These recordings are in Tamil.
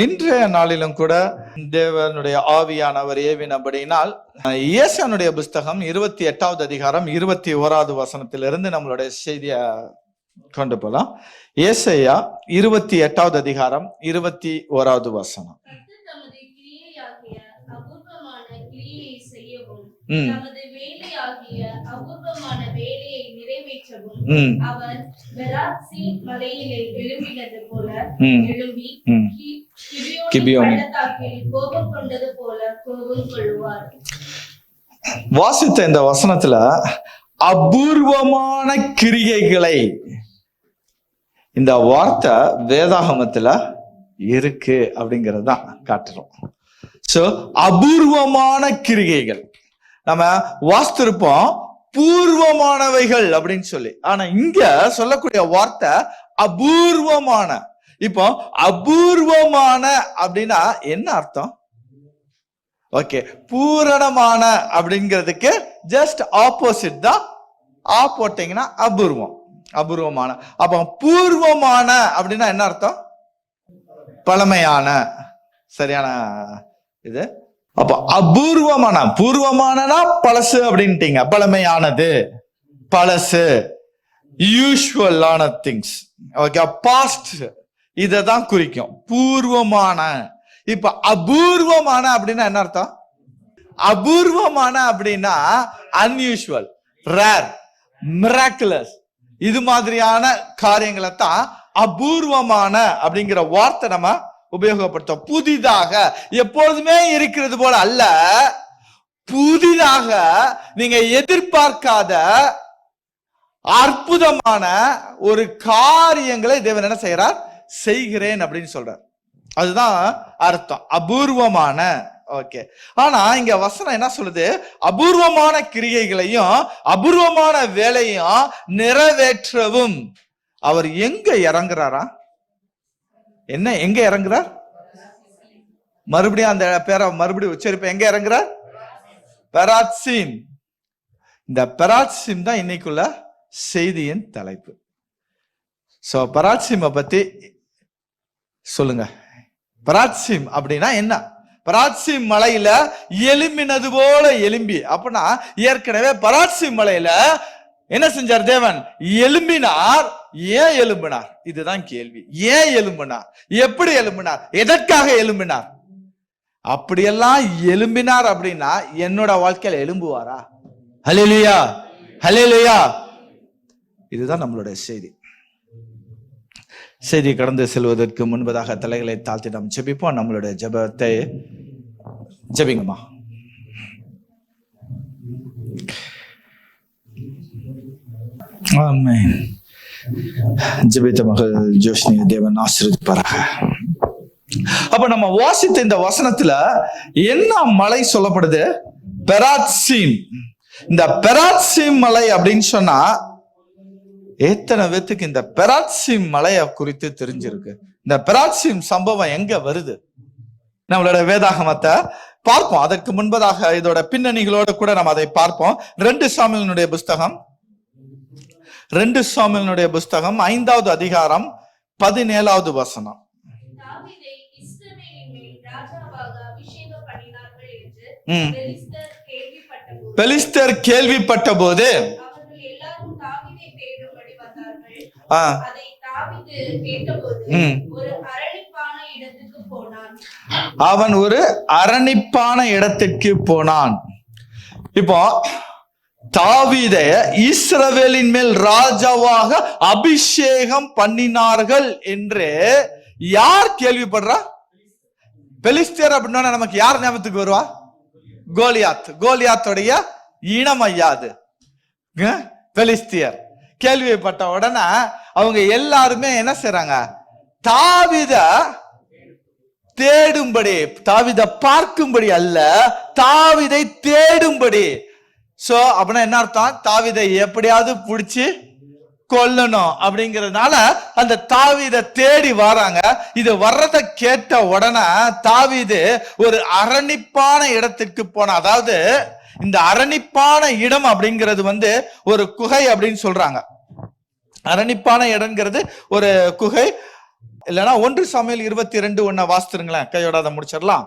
இன்றைய நாளிலும் கூட தேவனுடைய ஆவியானவர் ஏவினபடினால் ஏசாயாவுடைய புஸ்தகம் 28வது அதிகாரம் 21வது வசனத்திலிருந்து நம்மளுடைய செய்தியை கொண்டு போலாம். ஏசாயா 28வது அதிகாரம் 21வது வசனம். அவர் பெராத்சீம் மலையிலே எழும்பினது போல எழும்பி கிபியோன் பள்ளத்தாக்கில் கோபம் கொண்டது போல கோபம் கொள்வார். வாசித்த இந்த வசனத்துல அபூர்வமான கிரியைகளை இந்த வார்த்தை வேதாகமத்துல இருக்கு அப்படிங்கறது தான் காட்டுறோம். சோ அபூர்வமான கிரியைகள் நம்ம வாசித்திருப்போம் பூர்வமானவைகள் அப்படின்னு சொல்லி. ஆனா இங்க சொல்லக்கூடிய வார்த்தை அபூர்வமான. இப்போ அபூர்வமான அப்படின்னா என்ன அர்த்தம்? ஓகே, பூரணமான அப்படிங்கிறதுக்கு ஜஸ்ட் ஆப்போசிட் தான். போட்டீங்கன்னா அபூர்வம், அபூர்வமான. அப்ப பூர்வமான அப்படின்னா என்ன அர்த்தம்? பழமையான. சரியான இது. அப்ப அபூர்வமான, பூர்வமானனா பழசு அப்படின்ட்டீங்க, பழமையானது பழசு, யூஷுவலான திங்ஸ். ஓகே, பாஸ்ட் இததான் குறிக்கும் பூர்வமான. இப்ப அபூர்வமான அப்படின்னா என்ன அர்த்தம்? அபூர்வமான அப்படின்னா அன்யூஷுவல், ரேர், மிராக்குலஸ், இது மாதிரியான காரியங்களை தான் அபூர்வமான அப்படிங்கிற வார்த்தை நம்ம உபயோகப்படுத்தும். புதிதாக, எப்பொழுதுமே இருக்கிறது போல அல்ல, புதிதாக நீங்க எதிர்பார்க்காத அற்புதமான ஒரு காரியங்களை தேவன் என்ன செய்யறார்? செய்கிறேன் அப்படின்னு சொல்றார். அதுதான் அர்த்தம் அபூர்வமான. ஓகே, ஆனா இங்க வசனம் என்ன சொல்லுது? அபூர்வமான கிரியைகளையும் அபூர்வமான வேலையும் நிறைவேற்றவும் அவர் எங்க இறங்குறாரா? என்ன, எங்க இறங்குறார்? மறுபடியும் அந்த பேரை மறுபடியும் உச்சரிப்ப, எங்க இறங்குறார்? பெராத்சீம். இந்த பெராத்சீம் தான் இன்னைக்குள்ள செய்தியின் தலைப்பு. சோ பெராத்சீமை பத்தி சொல்லுங்க. பெராத்சீம் அப்படின்னா என்ன? பெராத்சீம் மலையில எலும்பினது போல எலும்பி. அப்படின்னா ஏற்கனவே பெராத்சீம் மலையில என்ன செஞ்சார் தேவன்? எலும்பினார். ஏன் எலும்பினார்? இதுதான் கேள்வி. ஏன் எலும்பினார்? எப்படி எலும்பினார்? எதற்காக எலும்பினார்? அப்படியெல்லாம் எலும்பினார் அப்படின்னா என்னோட வாழ்க்கையில எலும்புவாரா? ஹல்லேலூயா, ஹல்லேலூயா. இதுதான் நம்மளுடைய செய்தி. செய்தி கடந்து செல்வதற்கு முன்பதாக தலைகளை தாழ்த்தி நாம் ஜெபிப்போம். நம்மளுடைய ஜெபத்தை ஜெபிங்கம்மா. ஆமென். ஜெபித்த மகள் ஜோஷ்னி தேவன் ஆசீர்வதிப்பாராக. அப்ப நம்ம வாசித்த இந்த வசனத்துல என்ன மலை சொல்லப்படுது? பெராத்சீம். இந்த பெராத்சீம் மலை அப்படின்னு சொன்னா எத்தனை பேத்துக்கு இந்த பெராத்சீம் மலையை குறித்து தெரிஞ்சிருக்கு? இந்த பெராத்சீம் சம்பவம் எங்க வருது? நம்மளோட வேதாகமத்தை பார்ப்போம். அதற்கு முன்பதாக இதோட பின்னணிகளோடு கூட நம்ம அதை பார்ப்போம். 2 சாமுவேலினுடைய புஸ்தகம் 5வது அதிகாரம் 17வது வசனம். பெலிஸ்தர் கேள்விப்பட்ட போது அவன் ஒரு அரணிப்பான இடத்திற்கு போனான். இப்போ தாவீதை இஸ்ரவேலின் மேல் ராஜாவாக அபிஷேகம் பண்ணினார்கள் என்று யார் கேள்விப்படுறா? பெலிஸ்தர் அப்படின்னா நமக்கு யார் ஞாபகத்துக்கு வருவா? கோலியாத். கோலியாத்துடைய இனம் ஐயாது பெலிஸ்தியர். கேள்விப்பட்ட உடனே அவங்க எல்லாருமே என்ன செய்றாங்க? தாவீத தேடும்படி, தாவீத பார்க்கும்படி அல்ல, தாவீதை தேடும்படி. சோ அப்படின்னா என்ன அர்த்தம்? தாவீதை எப்படியாவது பிடிச்சு கொல்லணும் அப்படிங்கிறதுனால அந்த தாவீதை தேடி வராங்க. இது வர்றதை கேட்ட உடனே தாவீது ஒரு அரணிப்பான இடத்திற்கு போன. அதாவது இந்த அரணிப்பான இடம் அப்படிங்கிறது ஒரு குகை அப்படின்னு சொல்றாங்க. அரணிப்பான இடம்ங்கிறது ஒரு குகை. இல்லைன்னா 1 சாமுவேல் 22:1 வாசித்துருங்களேன், கையோட அதை முடிச்சிடலாம்.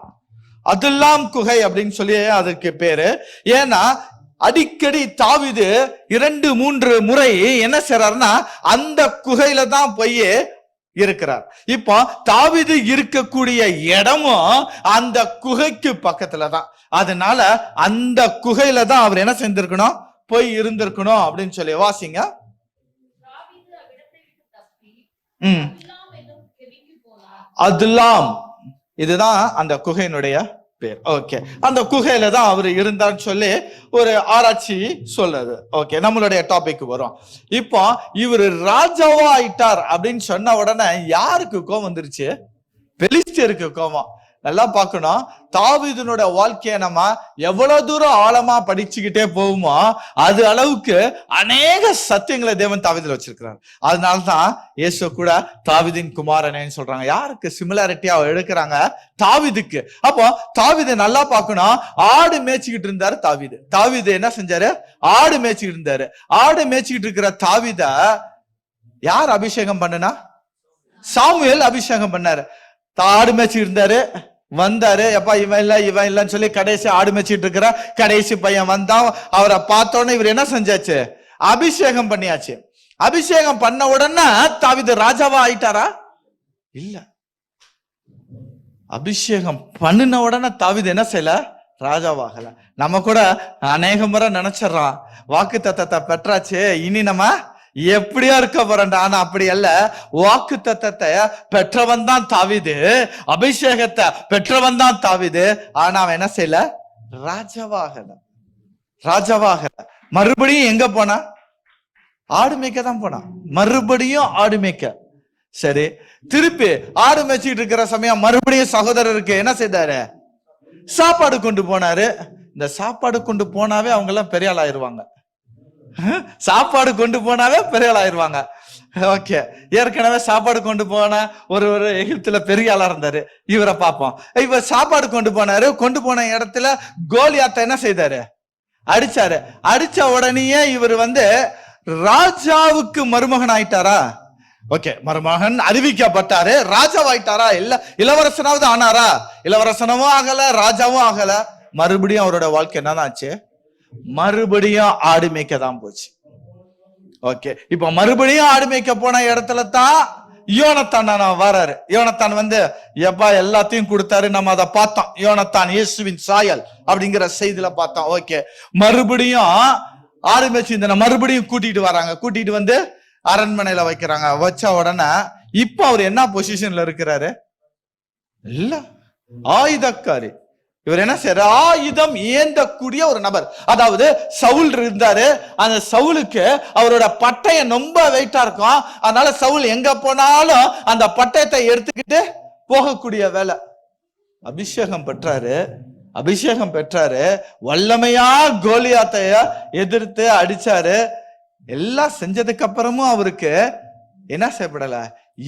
அதுல்லாம் குகை அப்படின்னு சொல்லி அதுக்கு பேரு. ஏன்னா அடிக்கடி தாவீது 2-3 முறை என்ன செய்றாருன்னா அந்த குகையில தான் போய் இருக்கிறார். இப்போ தாவீது இருக்கக்கூடிய இடமும் அந்த குகைக்கு பக்கத்துல தான். அதனால அந்த குகையில தான் அவர் என்ன செஞ்சிருக்கணும், போய் இருந்திருக்கணும் அப்படின்னு சொல்லி வாசிங்க. அதுல்லாம் இதுதான் அந்த குகையினுடைய பேர். ஓகே, அந்த குகையில தான் அவர் இருந்தான்னு சொல்லி ஒரு ஆராய்ச்சி சொல்லுது. ஓகே, நம்மளுடைய டாபிக் வரும். இப்போ இவர் ராஜாவா ஆயிட்டார் அப்படின்னு சொன்ன உடனே யாருக்கு கோபம் வந்துருச்சு? பெலிஸ்தியருக்கு கோபம். நல்லா பார்க்கணும், தாவீதுனோட வாழ்க்கைய நம்ம எவ்வளவு தூரம் ஆழமா படிச்சுக்கிட்டே போவோமோ அது அளவுக்கு அநேக சத்தியங்களை தேவன் தாவீதுல வச்சிருக்கிறார். அதனால்தான் இயேசு கூட தாவீதின் குமாரனேன்னு சொல்றாங்க. யாருக்கு சிமிலாரிட்டியா எடுக்கிறாங்க? தாவீதுக்கு. அப்போ தாவீதை நல்லா பார்க்கணும். ஆடு மேய்ச்சிக்கிட்டு இருந்தாரு தாவீது. தாவீது என்ன செஞ்சாரு? ஆடு மேய்ச்சிக்கிட்டு இருந்தாரு. ஆடு மேய்ச்சிக்கிட்டு இருக்கிற தாவீத யார் அபிஷேகம் பண்ணுனா? சாமுவேல் அபிஷேகம் பண்ணாரு. ஆடு மேய்ச்சி இருந்தாரு, வந்தாரு. எப்பா இவன் இல்லன்னு சொல்லி கடைசி ஆடு மேய்ச்சிட்டு இருக்கிற கடைசி பையன் வந்தான். அவரை பார்த்தோன்னே இவர் என்ன செஞ்சாச்சு? அபிஷேகம் பண்ணியாச்சு. அபிஷேகம் பண்ண உடனே தாவீது ராஜாவா ஆயிட்டாரா? இல்ல. அபிஷேகம் பண்ணின உடனே தாவீது என்ன செய்யல? ராஜாவாகல. நம்ம கூட அநேக முறை நினைச்சிடறோம், வாக்கு தத்தத்தை பெற்றாச்சு, இனி நம்ம எப்படியா இருக்க போறா. ஆனா அப்படி அல்ல. வாக்கு தத்தத்தை பெற்றவன் தான் தாவீது, அபிஷேகத்தை பெற்றவன் தான் தாவீது. ஆனா அவன் என்ன செய்யல? ராஜாவாகல. மறுபடியும் எங்க போனா? ஆடு மேய்க்க தான் போனா. மறுபடியும் ஆடு மேய்க்க. சரி, திருப்பி ஆடு மேய்ச்சிட்டு இருக்கிற சமயம் மறுபடியும் சகோதரருக்கு என்ன செய்தாரு? சாப்பாடு கொண்டு போனாரு. இந்த சாப்பாடு கொண்டு போனாவே அவங்க எல்லாம் பெரிய ஆள் ஆயிருவாங்க. சாப்பாடு கொண்டு போனாவே பெரிய ஆள் ஆயிருவாங்க. ஓகே, ஏற்கனவே சாப்பாடு கொண்டு போன ஒரு எகிப்துல பெரிய ஆளா இருந்தாரு. இவரை பார்ப்போம். இவர் சாப்பாடு கொண்டு போனாரு. கொண்டு போன இடத்துல கோலியாத்தை என்ன செய்தாரு? அடிச்சாரு. அடிச்ச உடனேயே இவர் ராஜாவுக்கு மருமகன் ஆயிட்டாரா? ஓகே, மருமகன் அறிவிக்கப்பட்டாரு. ராஜாவாயிட்டாரா? இல்ல. இளவரசனாவது ஆனாரா? இளவரசனமும் ஆகல, ராஜாவும் ஆகல. மறுபடியும் அவரோட வாழ்க்கை என்னதாச்சு? மறுபடியும் ஆடு மேய்க்க தான் போச்சு. ஓகே, இப்ப மறுபடியும் ஆடு மேய்க்க போன இடத்துல தான் யோனத்தான் வராரு. யோனத்தான் எப்பா எல்லாத்தையும் கொடுத்தாரு. நம்ம அதை பார்த்தோம். யோனத்தான் இயேசுவின் சாயல் அப்படிங்கிற செய்தியில பார்த்தோம். ஓகே, மறுபடியும் ஆடு மேய்ச்சி மறுபடியும் கூட்டிட்டு வராங்க. கூட்டிட்டு அரண்மனையில வைக்கிறாங்க. வச்ச உடனே இப்ப அவர் என்ன பொசிஷன்ல இருக்கிறாரு? இல்ல, ஆயுதக்காரி. இவர் என்ன செய்யற? ஆயுதம் ஏந்தக்கூடிய ஒரு நபர். அதாவது சவுல் இருந்தாரு. அந்த சவுலுக்கு அவரோட பட்டயம் ரொம்ப வெயிட்டா இருக்கும். அதனால சவுல் எங்க போனாலும் அந்த பட்டயத்தை எடுத்துக்கிட்டு போகக்கூடிய வேலை. அபிஷேகம் பெற்றாரு. வல்லமையா கோலியாத்தைய எதிர்த்து அடிச்சாரு. எல்லாம் செஞ்சதுக்கு அப்புறமும் அவருக்கு என்ன செய்யப்படல?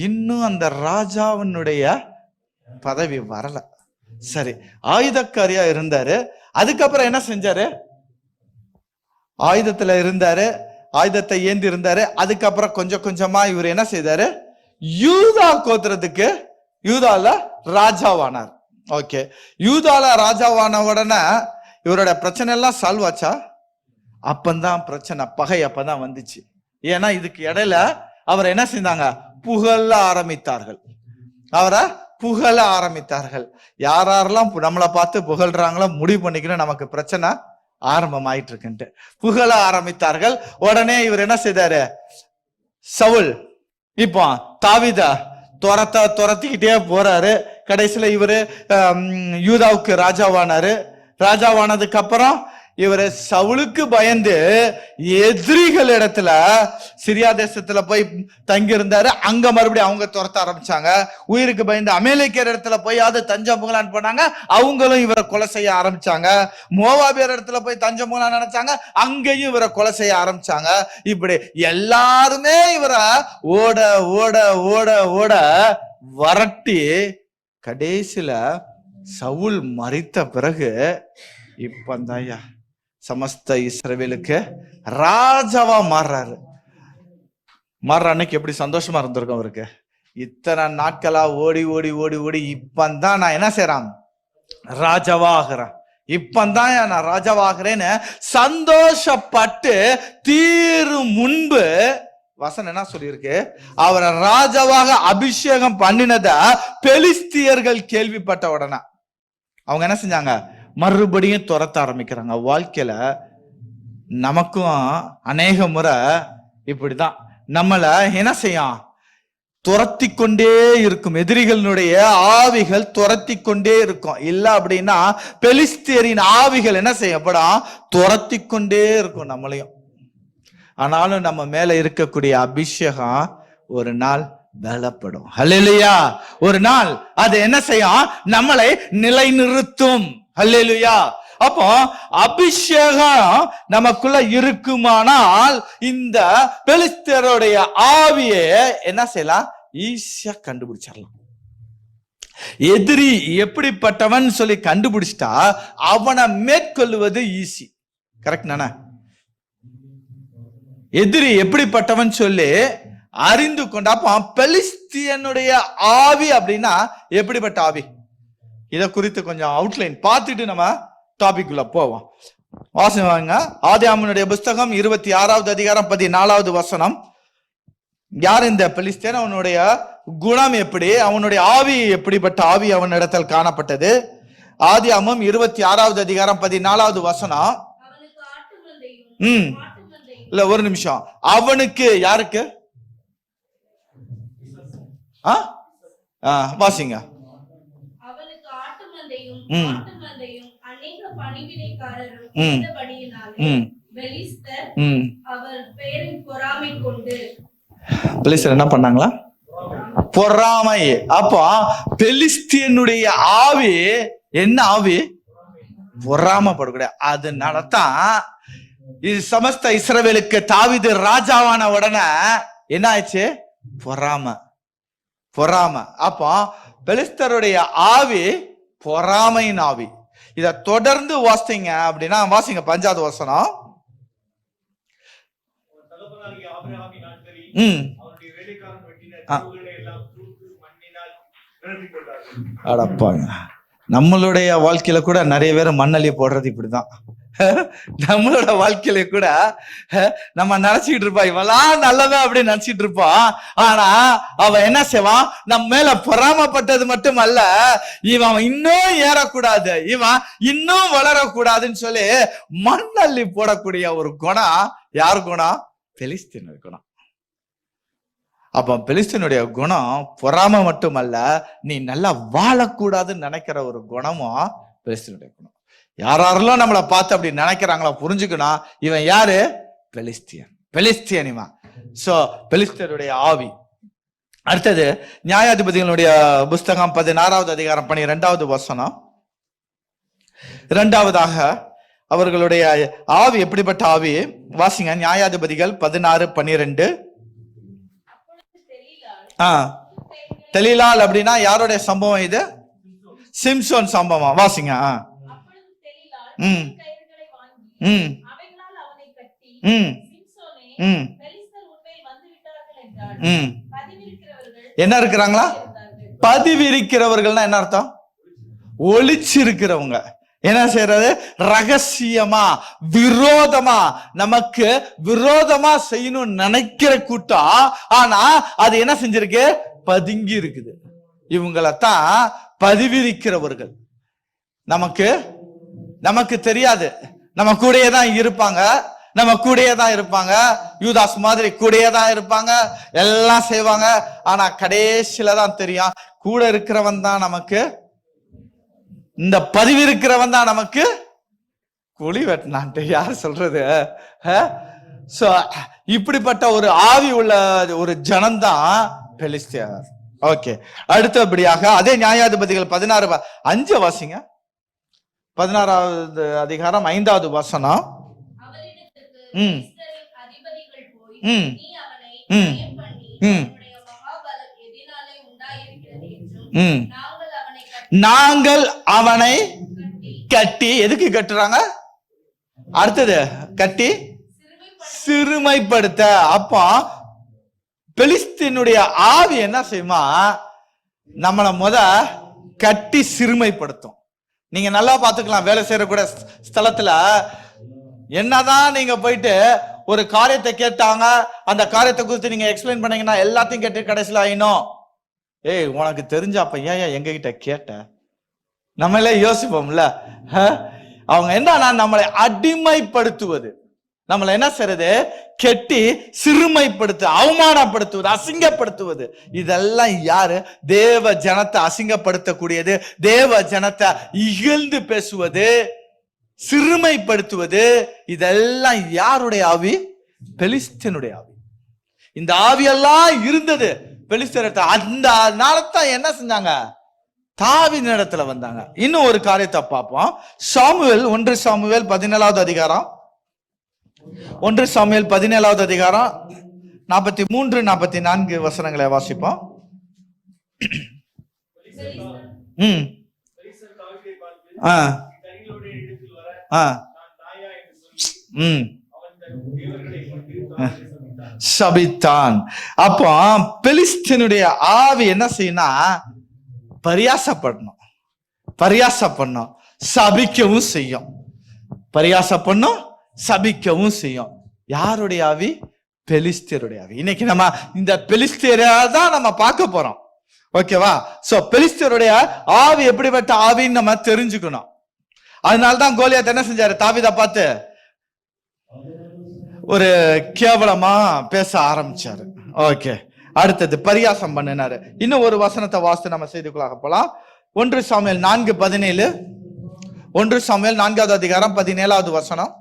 இன்னும் அந்த ராஜாவினுடைய பதவி வரல. சரி, ஆயுதக்காரியா இருந்தாரு. அதுக்கப்புறம் என்ன செஞ்சாரு? ஆயுதத்துல இருந்தாரு, ஆயுதத்தை ஏந்தி இருந்தாரு. அதுக்கப்புறம் கொஞ்சம் கொஞ்சமா இவர் என்ன செய்தாரு? யூதா கோத்திரத்துக்கு யூதால ராஜாவானார். ஓகே, யூதால ராஜாவான உடனே இவரோட பிரச்சனை எல்லாம் சால்வ் ஆச்சா? அப்பந்தான் பிரச்சனை, பகை அப்பதான் வந்துச்சு. ஏன்னா இதுக்கு இடையில அவர் என்ன செஞ்சாங்க? புகழ ஆரம்பித்தார்கள். யாரெல்லாம் நம்மளை பார்த்து புகழ்றாங்களோ முடிவு பண்ணிக்கணும், நமக்கு பிரச்சனை ஆரம்பமாயிட்டு இருக்குன்ட்டு புகழ ஆரம்பித்தார்கள். உடனே இவர் என்ன செய்தாரு? சவுல் இப்போ தாவீத துரத்திக்கிட்டே போறாரு. கடைசியில இவரு யூதாவுக்கு ராஜாவானதுக்கு அப்புறம் இவரு சவுலுக்கு பயந்து எதிரிகள் இடத்துல சிரியா தேசத்துல போய் தங்கி இருந்தாரு. அங்க மறுபடியும் அவங்க துரத்த ஆரம்பிச்சாங்க. உயிருக்கு பயந்து அமேலேக்கியர் இடத்துல போய் அது தஞ்சம் புகழான்னு போனாங்க. அவங்களும் இவரை கொலை செய்ய ஆரம்பிச்சாங்க. மோவாபியர் இடத்துல போய் தஞ்சம் புகழான்னு நினைச்சாங்க. அங்கேயும் இவரை கொலை செய்ய ஆரம்பிச்சாங்க. இப்படி எல்லாருமே இவரை ஓட ஓட ஓட ஓட வரட்டி கடைசியில சவுல் மரித்த பிறகு இப்பந்தாயா சமஸ்த இஸ்ரவேலுக்கு ராஜாவா மாறுற அன்னைக்கு எப்படி சந்தோஷமா இருந்திருக்கும் அவருக்கு? இத்தனை நாட்களா ஓடி ஓடி ஓடி ஓடி இப்பந்தான் நான் என்ன செய்யறான், ராஜாவாகிறேன், இப்பந்தான் நான் ராஜாவாகிறேன்னு சந்தோஷப்பட்டு தீரும் முன்பு வசனம் என்ன சொல்லியிருக்கு, அவரை ராஜாவாக அபிஷேகம் பண்ணினத பெலிஸ்தியர்கள் கேள்விப்பட்ட உடனே அவங்க என்ன செஞ்சாங்க, மறுபடியும் துரத்த ஆரம்பிக்கிறாங்க. வாழ்க்கையில நமக்கும் அநேக முறை இப்படிதான் நம்மள என்ன செய்யும், துரத்தி கொண்டே இருக்கும். எதிரிகளுடைய ஆவிகள் துரத்தி கொண்டே இருக்கும். இல்ல அப்படின்னா பெலிஸ்தியரின் ஆவிகள் என்ன செய்யப்படும், துரத்தி கொண்டே இருக்கும் நம்மளையும். ஆனாலும் நம்ம மேல இருக்கக்கூடிய அபிஷேகம் ஒரு நாள் பலப்படும். ஹல்லேலூயா. ஒரு நாள் அது என்ன செய்யும், நம்மளை நிலைநிறுத்தும். ஹல்லேலூயா. அப்போ அபிஷேகம் நமக்குள்ள இருக்குமானால் இந்த பெலிஸ்தருடைய ஆவியை என்ன செய்யலாம், ஈஸியா கண்டுபிடிச்சிடலாம். எதிரி எப்படிப்பட்டவன் சொல்லி கண்டுபிடிச்சிட்டா அவனை மேற்கொள்வது ஈஸி. கரெக்ட் தானே? எதிரி எப்படிப்பட்டவன் சொல்லி அறிந்து கொண்டா, அப்போ பெலிஸ்தியனுடைய ஆவி அப்படின்னா எப்படிப்பட்ட ஆவி, இதை குறித்து கொஞ்சம் அவுட்லைன் பார்த்துட்டு நம்ம டாபிக் உள்ள போவோம். வாசிங்க ஆதியாகமனுடைய புஸ்தகம் 26வது அதிகாரம் 14வது வசனம். யார் இந்த பெலிஸ்தியன், அவனுடைய குணம் எப்படி, அவனுடைய ஆவி எப்படிப்பட்ட ஆவி அவனிடத்தில் காணப்பட்டது? ஆதியாகமம் 26வது அதிகாரம் 14வது வசனம். இல்ல ஒரு நிமிஷம், அவனுக்கு யாருக்கு வாசிங்க. என்ன பண்ணாங்களா, பொறாமை. அப்போ பெலிஸ்தியனுடைய ஆவி என்ன ஆவி, பொறாமப்படக்கூடாது. அதனாலதான் இது சமஸ்த இஸ்ரவேலுக்கு தாவீது ராஜாவான உடனே என்ன ஆயிடுச்சு, பொறாமை. அப்போ பெலிஸ்தருடைய ஆவி பொறாமையின் ஆவி. இத தொடர்ந்து வாசிங்க அப்படின்னா, வாசிங்க 5வது வசனம். அடப்பாங்க, நம்மளுடைய வாழ்க்கையில கூட நிறைய பேர் மண்ணள்ளி போடுறது இப்படிதான். நம்மளோட வாழ்க்கையில கூட நம்ம நினைச்சுக்கிட்டு இருப்பா, இவெல்லாம் நல்லவன் அப்படின்னு நினைச்சிட்டு இருப்போம். ஆனா அவன் என்ன செய்வான், நம்ம மேல பொறாமப்பட்டது மட்டும் அல்ல, இவன் இன்னும் ஏறக்கூடாது, இவன் இன்னும் வளரக்கூடாதுன்னு சொல்லி மண்ணள்ளி போடக்கூடிய ஒரு குணம் யார் குணம், பெலிஸ்தியனுடைய குணம். அப்ப பெலிஸ்தியனுடைய குணம் பொறாமை மட்டுமல்ல, நீ நல்லா வாழக்கூடாதுன்னு நினைக்கிற ஒரு குணமும் பெலிஸ்தியனுடைய குணம். யாரெல்லாம் நம்மளை பார்த்து அப்படி நினைக்கிறாங்களோ புரிஞ்சுக்கணும், இவன் யாரு, பெலிஸ்தியன் இவன். சோ பெலிஸ்தியருடைய ஆவி. அடுத்தது நியாயாதிபதிகளுடைய புஸ்தகம் 16வது அதிகாரம் 12வது வசனம். இரண்டாவதாக அவர்களுடைய ஆவி எப்படிப்பட்ட ஆவி, வாசிங்க. நியாயாதிபதிகள் 16:12. தெலீலாள் அப்படின்னா யாருடைய சம்பவம் இது, சிம்சோன் சம்பவம். வாசிங்க. என்ன இருக்கிறாங்களா, பதிவிருக்கிறவர்கள்னா என்ன அர்த்தம், ஒளிச்சிருக்கிறவங்க. என்ன செய்யறது, ரகசியமா விரோதமா, நமக்கு விரோதமா செய்யணும் நினைக்கிற கூட்டம், ஆனா அது என்ன செஞ்சிருக்கு, பதுங்கி இருக்குது. இவங்களத்தான் பதிவிருக்கிறவர்கள். நமக்கு தெரியாது, நம்ம கூடயே தான் இருப்பாங்க, யூதாஸ் மாதிரி கூடயே தான் இருப்பாங்க, எல்லாம் செய்வாங்க. ஆனா கடைசியில தான் தெரியும், கூட இருக்கிறவன் தான் நமக்கு, இந்த பதிவு இருக்கிறவன் தான் நமக்கு குழி வெட்டினான்ட்டு. யார் சொல்றது? இப்படிப்பட்ட ஒரு ஆவி உள்ள ஒரு ஜனம்தான் பெலிஸ்தியர். ஓகே, அடுத்தபடியாக அதே நியாயாதிபதிகள் 16:5 வாசிங்க. 16வது அதிகாரம் 5வது வசனம். நாங்கள் அவனை கட்டி, எதுக்கு கட்டுறாங்க, அடுத்தது கட்டி சிறுமைப்படுத்த. அப்போ பெலிஸ்தீனுடைய ஆவி என்ன செய்யுமா, நம்மளை கட்டி சிறுமைப்படுத்தும். நீங்க நல்லா பாத்துக்கலாம், வேலை செய்யற கூட ஸ்தலத்துல என்னதான் நீங்க போயிட்டு ஒரு காரியத்தை கேட்டாங்க, அந்த காரியத்தை குறித்து நீங்க எக்ஸ்பிளைன் பண்ணீங்கன்னா எல்லாத்தையும் கேட்டு கடைசியில் ஆயினும், ஏய் உனக்கு தெரிஞ்ச அப்ப ஏன் எங்க கிட்ட கேட்ட, நம்மளே யோசிப்போம்ல. அவங்க என்னன்னா நம்மளை அடிமைப்படுத்துவது, நம்மளை என்ன செய்யறது, கெட்டி சிறுமைப்படுத்து, அவமானப்படுத்துவது, அசிங்கப்படுத்துவது. இதெல்லாம் யாரு? தேவ ஜனத்தை அசிங்கப்படுத்தக்கூடியது, தேவ ஜனத்தை இகழ்ந்து பேசுவது, சிறுமைப்படுத்துவது. இதெல்லாம் யாருடைய ஆவி? பெலிஸ்தீனுடைய ஆவி. இந்த ஆவியெல்லாம் இருந்தது பெலிஸ்தீனத்தை. அந்த நாளத்தான் என்ன செஞ்சாங்க, தாவீது இடத்துல வந்தாங்க. இன்னும் ஒரு காரியத்தை பார்ப்போம். சாமுவேல் 1 சாமுவேல் 17வது அதிகாரம், 1 சாமுவேல் 17வது அதிகாரம் 43 44 வசனங்களை வாசிப்போம். சபித்தான். அப்போ பெலிஸ்தீனுடைய ஆவி என்ன செய்யணும், பரியாசப்படணும், சபிக்கவும் செய்யும், பரியாசப்படணும், சபிக்கவும் செய்யும். யாருடைய ஆவி? பெலிஸ்தீனுடைய ஆவி. இன்னைக்கு நம்ம இந்த பெலிஸ்தீரை தான் நம்ம பார்க்க போறோம். ஓகேவா? சோ பெலிஸ்தீனுடைய ஆவி எப்படிப்பட்ட ஆவின்னு நம்ம தெரிஞ்சுக்கணும். அதனால்தான் கோலியாத் என்ன செஞ்சாரு, தாவீதை பார்த்து ஒரு கேவலமா பேச ஆரம்பிச்சாரு. ஓகே, அடுத்தது பரியாசம் பண்ணினாரு. இன்னும் ஒரு வசனத்தை வாசித்து நம்ம செய்திக்குள்ளாக போலாம். 1 சாமுவேல் 4:17, 1 சாமுவேல் 4வது அதிகாரம் 17வது வசனம்.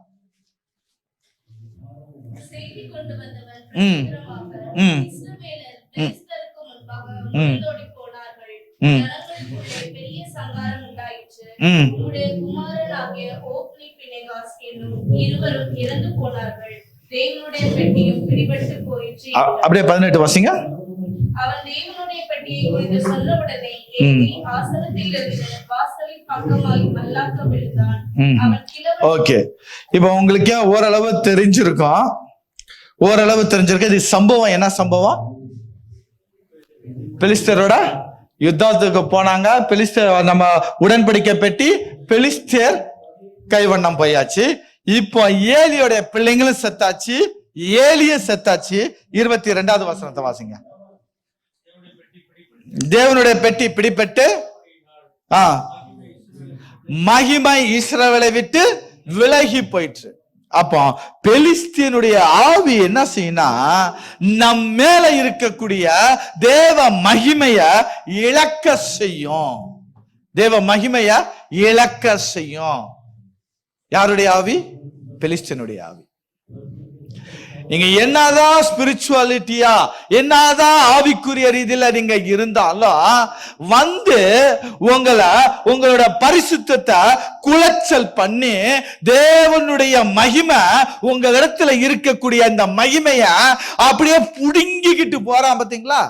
அப்படியே 18 வாசிங்க. அவன் தேவனுடைய பெட்டியை குறித்து சொன்னவுடனே ஏலி ஆசனத்திலிருந்து வாசலின் பக்கமாய் மல்லாக்க விழுந்தான். அவன் கிழவன். ஓகே, இப்போ உங்களுக்கு ஓரளவு தெரிஞ்சிருக்கும். இது சம்பவம் என்ன சம்பவம்? பெலிஸ்தரோட யுத்தத்துக்கு போனாங்க. பெலிஸ்தர் நம்ம உடன்படிக்கை பெட்டி பெலிஸ்தர் கைவண்ணம் போயாச்சு. இப்போ ஏலியோடைய பிள்ளைங்களும் செத்தாச்சு, ஏலியும் செத்தாச்சு. 22வது வசனத்தை வாசிங்க. தேவனுடைய பெட்டி பிடிபட்டு மகிமை இஸ்ரவேலை விட்டு விலகி போயிற்று. அப்போ பெலிஸ்தீனுடைய ஆவி என்ன செய்யணும், நம் மேல இருக்கக்கூடிய தேவ மகிமைய இழக்க செய்யும். தேவ மகிமைய இழக்க செய்யும். யாருடைய ஆவி? பெலிஸ்தீனுடைய ஆவி. நீங்க என்னதான் ஸ்பிரிச்சுவாலிட்டியா, என்னதான் ஆவிக்குரிய ரீதியில நீங்க இருந்தாலும் உங்களோட பரிசுத்தத்தை குலைச்சல் பண்ணி தேவனுடைய மகிமை உங்க இடத்துல இருக்கக்கூடிய அந்த மகிமைய அப்படியே புடுங்கிக்கிட்டு போறான் பாத்தீங்களா?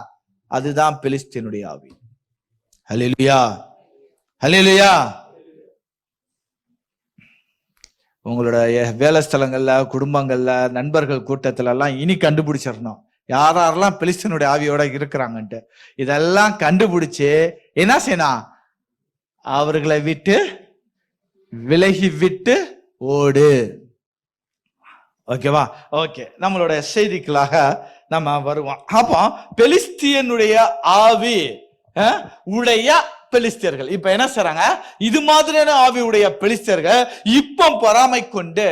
அதுதான் பெலிஸ்தீனுடைய ஆவி. ஹல்லேலூயா, ஹல்லேலூயா. உங்களுடைய வேலை ஸ்தலங்கள்ல, குடும்பங்கள்ல, நண்பர்கள் கூட்டத்துல எல்லாம் இனி கண்டுபிடிச்சிடணும் யாரெல்லாம் பெலிஸ்தீனுடைய ஆவியோட இருக்கிறாங்கன்ட்டு. இதெல்லாம் கண்டுபிடிச்சு என்ன செய்யணும், அவர்களை விட்டு விலகி விட்டு ஓடு. ஓகேவா? ஓகே, நம்மளுடைய செய்திகளாக நம்ம வருவோம். அப்போ பெலிஸ்தியனுடைய ஆவி உடைய பெலிஸ்தியர்கள் இப்ப என்ன செய்றாங்க, இது மாதிரியான ஆவி உடைய பெலிஸ்தியர்கள் இப்ப பொறாமை கொண்டு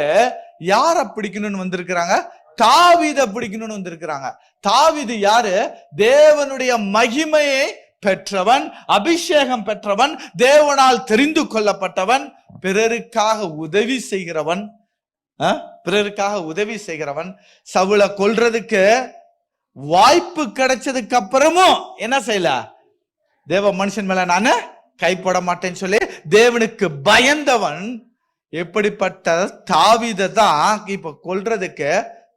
யார பிடிக்கணும்னு வந்திருக்கிறாங்க, தாவீதை பிடிக்கணும்னு வந்திருக்கிறாங்க. தாவீது யாரு? தேவனுடைய மகிமையை பெற்றவன், அபிஷேகம் பெற்றவன், தேவனால் தெரிந்து கொள்ளப்பட்டவன், பிறருக்காக உதவி செய்கிறவன். சவுலை கொல்றதுக்கு வாய்ப்பு கிடைச்சதுக்கு அப்புறமும் என்ன செய்யல, தேவ மனுஷன் மேல நானு கைப்பட மாட்டேன்னு சொல்லி தேவனுக்கு பயந்தவன். எப்படிப்பட்ட தாவீதை தான் இப்ப கொல்றதுக்கு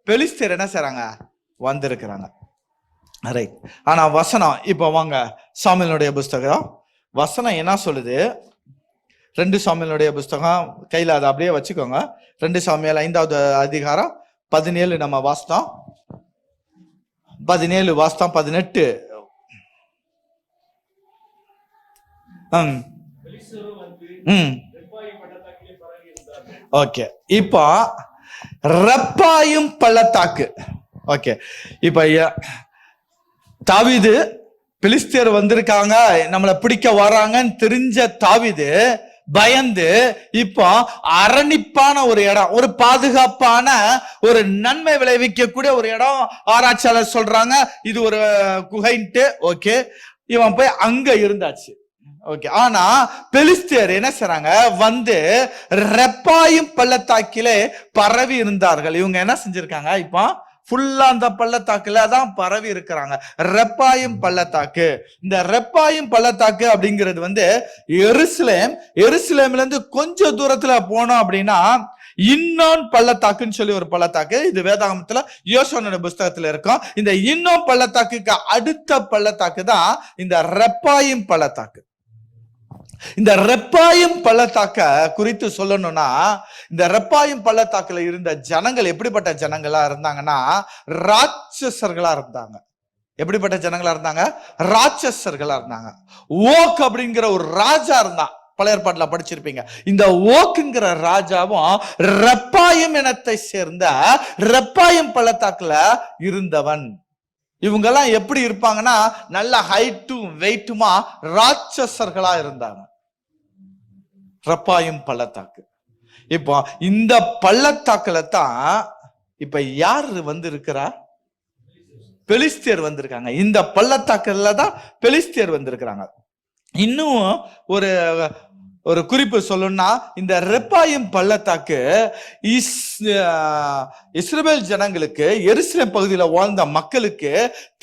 பெலிஸ்தர் என்ன செய்றாங்க, வந்திருக்கிறாங்க. ரைட். ஆனா வசனம் இப்ப வாங்க, சாமுவேலுடைய புஸ்தகம் வசனம் என்ன சொல்லுது? 2 சாமுவேலுடைய புஸ்தகம் கையில அதை அப்படியே வச்சுக்கோங்க. 2 சாமுவேல் 5வது அதிகாரம் 17 நம்ம வாசித்தோம். 17 வாஸ்தம் 18. ஓகே, இப்போ ரெப்பாயும் பள்ளத்தாக்கு. ஓகே, இப்ப தாவீது பெலிஸ்தியர் வந்திருக்காங்க, நம்மளை பிடிக்க வராங்கன்னு தெரிஞ்ச தாவீது பயந்து இப்போ அரணிப்பான ஒரு இடம், ஒரு பாதுகாப்பான, ஒரு நன்மை விளைவிக்கக்கூடிய ஒரு இடம். ஆராய்ச்சியாளர் சொல்றாங்க இது ஒரு குகைன்ட்டு. ஓகே, இவன் போய் அங்க இருந்தாச்சு. ஓகே, ஆனா பெலிஸ்தியர் என்ன செய்றாங்க, வந்து ரெப்பாயும் பள்ளத்தாக்கிலே பரவி இருந்தார்கள். இவங்க என்ன செஞ்சிருக்காங்க, இப்போ ஃபுல்லா அந்த பள்ளத்தாக்குல தான் பரவி இருக்கிறாங்க. ரெப்பாயும் பள்ளத்தாக்கு. இந்த ரெப்பாயும் பள்ளத்தாக்கு அப்படிங்கிறது வந்து எருசலேம்ல இருந்து கொஞ்சம் தூரத்துல போனோம் அப்படின்னா இன்னொன் பள்ளத்தாக்குன்னு சொல்லி ஒரு பள்ளத்தாக்கு, இது வேதாகமத்துல யோசுவா புஸ்தகத்துல இருக்கும். இந்த இன்னொன் பள்ளத்தாக்குக்கு அடுத்த பள்ளத்தாக்கு தான் இந்த ரெப்பாயும் பள்ளத்தாக்கு. இந்த ரெப்பாயும் பள்ளத்தாக்க குறித்து சொல்லணும்னா, இந்த ரெப்பாயும் பள்ளத்தாக்குல இருந்த ஜனங்கள் எப்படிப்பட்ட ஜனங்களா இருந்தாங்கன்னா, ராட்சசர்களா இருந்தாங்க. எப்படிப்பட்ட ஜனங்களா இருந்தாங்க, ராட்சசர்களா இருந்தாங்க. ஓக் அப்படிங்கிற ஒரு ராஜா இருந்தான், பழைய ஏற்பாட்டுல படிச்சிருப்பீங்க. இந்த ஓக்குங்கிற ராஜாவும் ரெப்பாயும் இனத்தை சேர்ந்த ரெப்பாயும் பள்ளத்தாக்குல இருந்தவன். இவங்க எல்லாம் எப்படி இருப்பாங்கன்னா, நல்ல ஹைட்டும் வெயிட்டுமா ராட்சசர்களா இருந்தாங்க. ரெப்பாயும் பள்ளத்தாக்கு. இப்போ இந்த பள்ளத்தாக்குல தான் இப்ப யாரு வந்து இருக்கிறா, பெலிஸ்தியர் வந்திருக்காங்க. இந்த பள்ளத்தாக்குல தான் பெலிஸ்தியர் வந்திருக்கிறாங்க. இன்னும் ஒரு குறிப்பு சொல்லணும்னா, இந்த ரெப்பாயும் பள்ளத்தாக்கு இஸ்ரவேல் ஜனங்களுக்கு, எருசலேம் பகுதியில் வாழ்ந்த மக்களுக்கு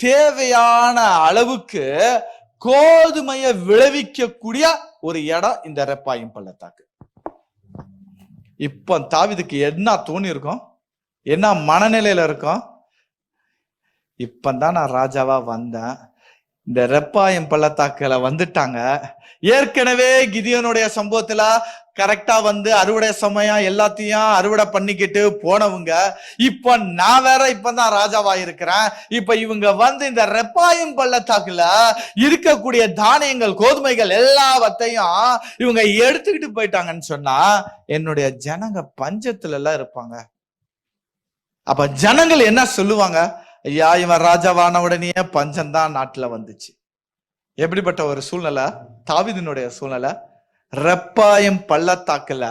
தேவையான அளவுக்கு கோதுமையை விளைவிக்கக்கூடிய ஒரு இடம் இந்த ரெப்பாயும் பள்ளத்தாக்கு. இப்ப தாவீதுக்கு என்ன தோணி இருக்கும், என்ன மனநிலையில இருக்கும், இப்பதான் நான் ராஜாவா வந்தேன், இந்த ரெப்பாயும் பள்ளத்தாக்குல வந்துட்டாங்க. ஏற்கனவே கிதியோனுடைய சம்பவத்துல கரெக்டா வந்து அறுவடை சமயம் எல்லாத்தையும் அறுவடை பண்ணிக்கிட்டு போனவங்க, இப்ப நான் வேற இப்பதான் ராஜாவா இருக்கிறேன். இப்ப இவங்க வந்து இந்த ரெப்பாயும் பள்ளத்தாக்குல இருக்கக்கூடிய தானியங்கள், கோதுமைகள் எல்லாவற்றையும் இவங்க எடுத்துக்கிட்டு போயிட்டாங்கன்னு சொன்னா, என்னுடைய ஜனங்க பஞ்சத்துல எல்லாம் இருப்பாங்க. அப்ப ஜனங்கள் என்ன சொல்லுவாங்க, ஐயா இவன் ராஜாவான உடனே பஞ்சம்தான் நாட்டுல வந்துச்சு. எப்படிப்பட்ட ஒரு சூழ்நிலை தாவீதினுடைய சூழ்நிலை. ரெப்பாயும் பள்ளத்தாக்குல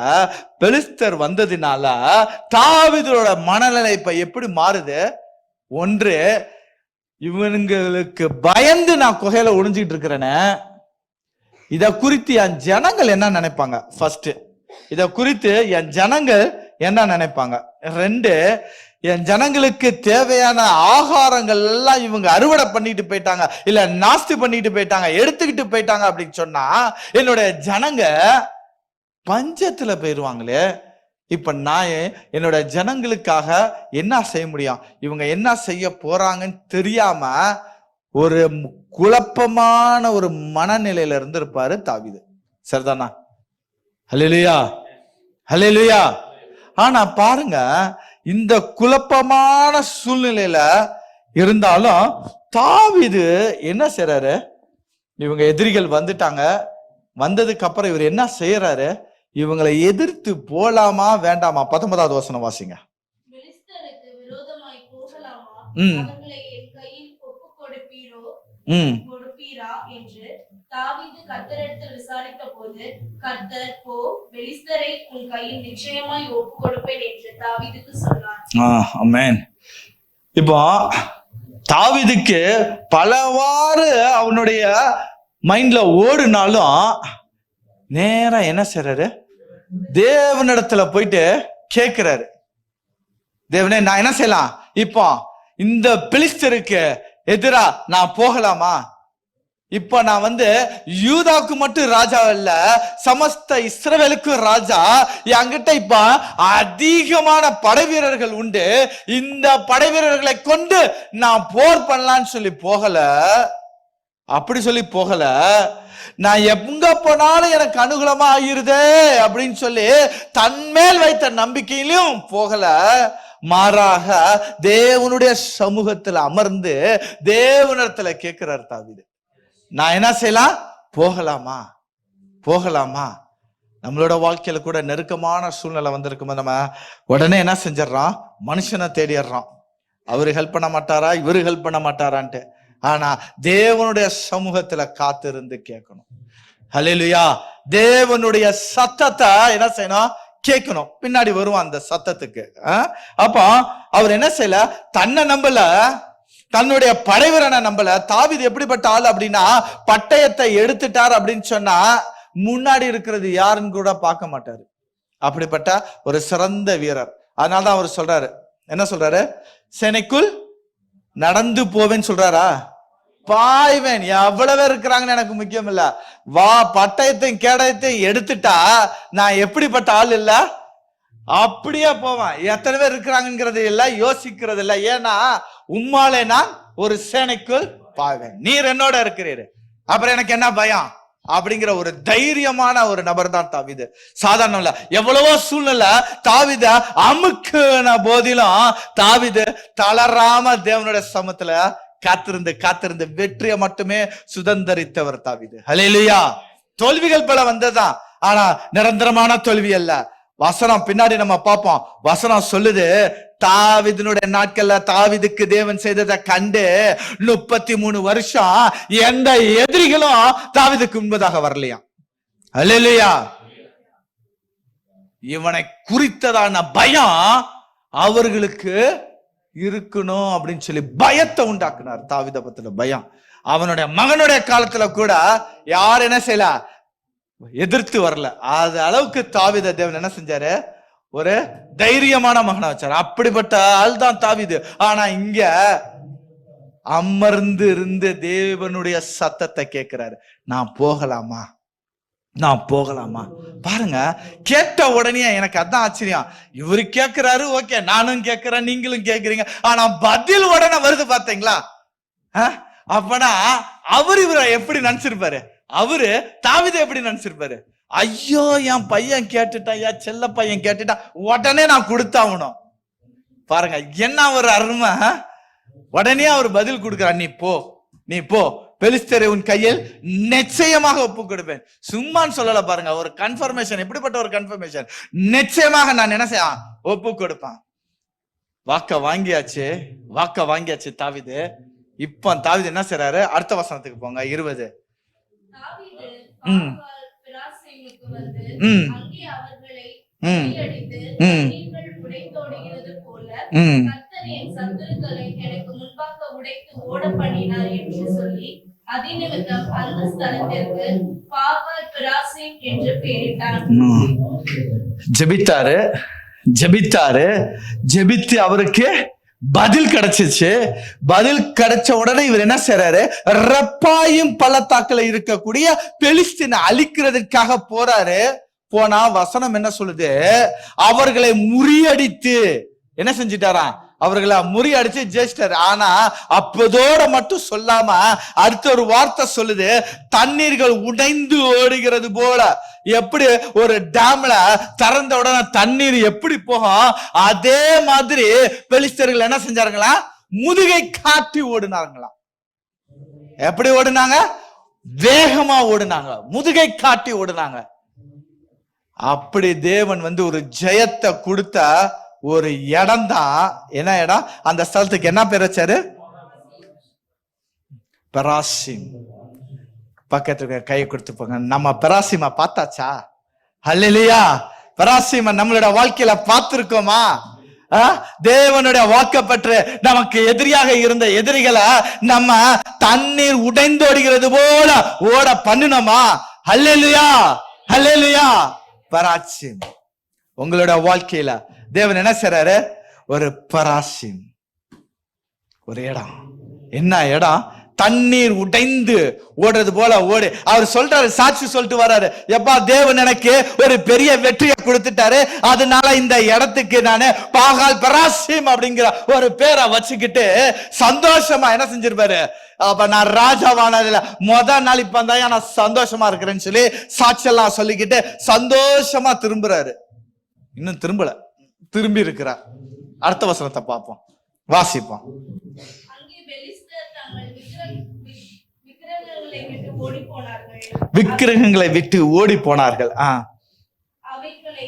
பெலிஸ்தர் வந்ததினால தாவீதோட மனநிலை இப்ப எப்படி மாறுது, ஒன்று இவங்களுக்கு பயந்து நான் குகையில ஒளிஞ்சுக்கிட்டு இருக்கிறேன்னு, இத குறித்து என் ஜனங்கள் என்ன நினைப்பாங்க, ஃபர்ஸ்ட் இத குறித்து என் ஜனங்கள் என்ன நினைப்பாங்க, ரெண்டு என் ஜனங்களுக்கு தேவையான ஆகாரங்கள் எல்லாம் இவங்க அறுவடை பண்ணிட்டு போயிட்டாங்க, இல்ல நாஸ்தி பண்ணிட்டு போயிட்டாங்க, எடுத்துக்கிட்டு போயிட்டாங்க அப்படின்னு சொன்னா என்னுடைய ஜனங்க பஞ்சத்துல போயிருவாங்களே. இப்ப நான் என்னோட ஜனங்களுக்காக என்ன செய்ய முடியும், இவங்க என்ன செய்ய போறாங்கன்னு தெரியாம ஒரு குழப்பமான ஒரு மனநிலையில இருந்து இருப்பாரு தாவீது. சரிதானா? ஹல்லேலூயா, ஹல்லேலூயா. ஆனா பாருங்க, இந்த குழப்பமான சூழ்நிலையில இருந்தாலும் தாவீது என்ன செய்யறாரு, இவங்க எதிரிகள் வந்துட்டாங்க, வந்ததுக்கு அப்புறம் இவர் என்ன செய்யறாரு, இவங்களை எதிர்த்து போலாமா வேண்டாமா? 19வது வசனம் வாசிங்க. பெலிஸ்தருக்கு விரோதமாய் போகலாமா, அவர்களை என் கையில் ஒப்புக் கொடுப்பீரா என்று தாவீது கர்த்தரிடத்தில் விசாரித்த போது, கர்த்தர், போ, பெலிஸ்தரை உன் கையில் நிச்சயமாய் ஒப்புக் கொடுப்பேன் என்று தாவீதுக்கு சொன்னார். ஆமென். இப்போ தாவீதுக்கு பலவாறு அவனுடைய மைண்ட்ல ஓடுனாலும் நேரா என்ன செய்யறாரு, தேவனிடத்துல போயிட்டு கேட்கிறாரு, தேவனே நான் என்ன செய்யலாம், இப்போ இந்த பெலிஸ்தருக்கு எதிரா நான் போகலாமா, இப்ப நான் வந்து யூதாவுக்கு மட்டும் ராஜா இல்ல, சமஸ்த இஸ்ரவேலுக்கும் ராஜா, என்கிட்ட இப்ப அதிகமான படை வீரர்கள் உண்டு, இந்த படை வீரர்களை கொண்டு நான் போர் பண்ணலான்னு சொல்லி போகல, அப்படி சொல்லி போகல, நான் எங்க போனாலும் எனக்கு அனுகூலமா ஆகிருதே அப்படின்னு சொல்லி தன்மேல் வைத்த நம்பிக்கையிலும் போகல. மாறாக தேவனுடைய சமூகத்துல அமர்ந்து தேவனிடத்துல கேட்கிறார் தாவீது, நான் என்ன செய்யலாம்? போகலாமா? போகலாமா? நம்மளோட வாழ்க்கையில கூட நெருக்கமான சூழ்நிலை வந்திருக்கும்போது நம்ம உடனே என்ன செஞ்சிடறோம்? மனுஷனை தேடிடுறோம். அவரு ஹெல்ப் பண்ண மாட்டாரா, இவரு ஹெல்ப் பண்ண மாட்டாரான்ட்டு. ஆனா தேவனுடைய சமூகத்துல காத்திருந்து கேட்கணும். ஹல்லேலூயா. தேவனுடைய சத்தத்தை என்ன செய்யணும்? கேட்கணும். பின்னாடி வருவான் அந்த சத்தத்துக்கு. அப்போ அவர் என்ன செய்யல? தன்னை நம்பல, தன்னுடைய படைவீரனை நம்பல. தாவீது எப்படிப்பட்ட ஆள் அப்படின்னா, பட்டயத்தை எடுத்துட்டார் அப்படின்னு சொன்னா முன்னாடி இருக்கிறது யாருன்னு கூட பார்க்க மாட்டாரு. அப்படிப்பட்ட ஒரு சிறந்த வீரர். அதனாலதான் அவர் சொல்றாரு, என்ன சொல்றாரு? சேனைக்குள் நடந்து போவேன்னு சொல்றாரா? பாய்வேன். எவ்வளவு இருக்கிறாங்கன்னு எனக்கு முக்கியம் இல்ல. வா, பட்டயத்தையும் கேடயத்தையும் எடுத்துட்டா நான் எப்படிப்பட்ட ஆள் இல்ல, அப்படியே போவேன். எத்தனை பேர் இருக்கிறாங்கிறது இல்ல, யோசிக்கிறது இல்ல. ஏன்னா உம்மாலே நான் ஒரு சேனைக்குள் பாய்வேன், நீர் என்னோட இருக்கிறீரு, அப்புறம் எனக்கு என்ன பயம் அப்படிங்கிற ஒரு தைரியமான ஒரு நபர் தான் தாவீது. சாதாரணம் இல்ல. எவ்வளவோ சூழ்நிலை தாவீத அமுக்குன போதிலும் தாவீது தளராம தேவனுடைய சமத்துல காத்திருந்து வெற்றியை மட்டுமே சுதந்தரித்தவர் தாவீது. ஹல்லேலூயா. தோல்விகள் பல வந்ததுதான், ஆனா நிரந்தரமான தோல்வி அல்ல. வசனம் பின்னாடி நம்ம பார்ப்போம். வசனம் சொல்லுது, தாவீதினுடைய நாட்கள்ல தாவீதுக்கு தேவன் செய்ததை கண்டு 33 வருஷம் எந்த எதிரிகளும் தாவீதுக்கு முன்பதாக வரலையா. ஹல்லேலூயா. இவனை குறித்ததான பயம் அவர்களுக்கு இருக்கணும் அப்படின்னு சொல்லி பயத்தை உண்டாக்குனார். தாவீதை பத்தின பயம். அவனுடைய மகனுடைய காலத்துல கூட யார் என்ன செய்யல, எதிர்த்து வரல. அது அளவுக்கு தாவீதை தேவன் என்ன செஞ்சாரு? ஒரு தைரியமான மகனை வச்சாரு. அப்படிப்பட்ட ஆள் தான் தாவீது. ஆனா இங்க அமர்ந்து இருந்து தேவனுடைய சத்தத்தை கேட்கிறாரு. நான் போகலாமா? நான் போகலாமா? பாருங்க, கேட்ட உடனே எனக்கு அதான் ஆச்சரியம். இவரு கேட்கிறாரு, ஓகே, நானும் கேட்கிறேன், நீங்களும் கேட்கிறீங்க. ஆனா பதில் உடனே வருது. பாத்தீங்களா? அப்பனா அவரு இவரை எப்படி நினைச்சிருப்பாரு? அவரு தாவீதை எப்படி நினைச்சிருப்பாரு? ஐயோ, என் பையன் கேட்டுட்டான், என் செல்ல பையன் கேட்டுட்டான், உடனே நான் கொடுத்தாகணும். பாருங்க என்ன ஒரு அருமை. உடனே அவர் பதில் கொடுக்கிறார், நீ போ, பெலிஸ்தரை உன் கையில் நிச்சயமாக ஒப்பு கொடுப்பேன். சும்மான்னு சொல்லல. பாருங்க, ஒரு கன்ஃபர்மேஷன். எப்படிப்பட்ட ஒரு கன்ஃபர்மேஷன்? நிச்சயமாக நான் என்ன செய்ய ஒப்பு கொடுப்பேன். வாக்க வாங்கியாச்சு தாவீது. இப்ப தாவீது என்ன செய்றாரு? அடுத்த வசனத்துக்கு போங்க, 20. ஜெபித்து அவருக்கு பதில் கிடைச்சிச்சு. பதில் கிடைச்ச உடனே இவர் என்ன செய்றாரு? ரெப்பாயும் பள்ளத்தாக்குல இருக்கக்கூடிய பெலிஸ்தீனை அழிக்கிறதுக்காக போறாரு. போனா வசனம் என்ன சொல்லுது? அவர்களை முறியடித்து என்ன செஞ்சிட்டாரா? அவர்களை முறியடிச்சு ஜெயிச்சிட்டாரு. ஆனா அப்பதோட மட்டும் சொல்லாம அடுத்த ஒரு வார்த்தை சொல்லுது, தண்ணீர்கள் உடைந்து ஓடுகிறது போல. எப்படி ஒரு டேம்ல திறந்த உடனே தண்ணீர் எப்படி போகும், அதே மாதிரி பெலிஸ்தர்கள் என்ன செஞ்சாருங்களா? முதுகை காட்டி ஓடுனாங்களா. எப்படி ஓடுனாங்க? வேகமா ஓடுனாங்க, முதுகை காட்டி ஓடுனாங்க. அப்படி தேவன் ஒரு ஜெயத்தை கொடுத்த ஒரு இடம் தான். என்ன இடம்? அந்த ஸ்தலத்துக்கு என்ன பேர் வச்சாரு? பெராசிம். பக்கத்துக்கு கையை கொடுத்து போங்க. நம்ம பெராசிமா பார்த்தாச்சா? ஹல்லேலூயா. பெராசிமா நம்மளோட வாழ்க்கையில பார்த்திருக்கோமா? தேவனுடைய வாக்கப்பற்று நமக்கு எதிரியாக இருந்த எதிரிகளை நம்ம தண்ணீர் உடைந்தோடுகிறது போல ஓட பண்ணணுமா? ஹல்லேலூயா, ஹல்லேலூயா. பெராசிம் உங்களோட வாழ்க்கையில தேவன் என்ன செய்றாரு? ஒரு பராசிம், ஒரு இடம். என்ன இடம்? தண்ணீர் உடைந்து ஓடுறது போல ஓடு. அவர் சொல்றாரு, சாட்சி சொல்லிட்டு வர்றாரு, எப்பா தேவன் எனக்கு ஒரு பெரிய வெற்றியை கொடுத்துட்டாரு, அதனால இந்த இடத்துக்கு நானு பாகால் பராசிம் அப்படிங்கிற ஒரு பேரை வச்சுக்கிட்டு சந்தோஷமா என்ன செஞ்சிருப்பாரு? அப்ப நான் ராஜாவானதுல முதல் நாள் இப்ப தான் நான் சந்தோஷமா இருக்கிறேன்னு சொல்லி சாட்சியெல்லாம் சொல்லிக்கிட்டு சந்தோஷமா திரும்புறாரு. இன்னும் திரும்பல, திரும்பி இருக்கிறார். அடுத்த வசனத்தை பார்ப்போம், வாசிப்போம். அங்கே பெலிஸ்தர் தங்கள் விக்கிரகங்களை விட்டு ஓடி போனார்கள். விக்கிரகங்களை விட்டு ஓடி போனார்கள். அவைகளை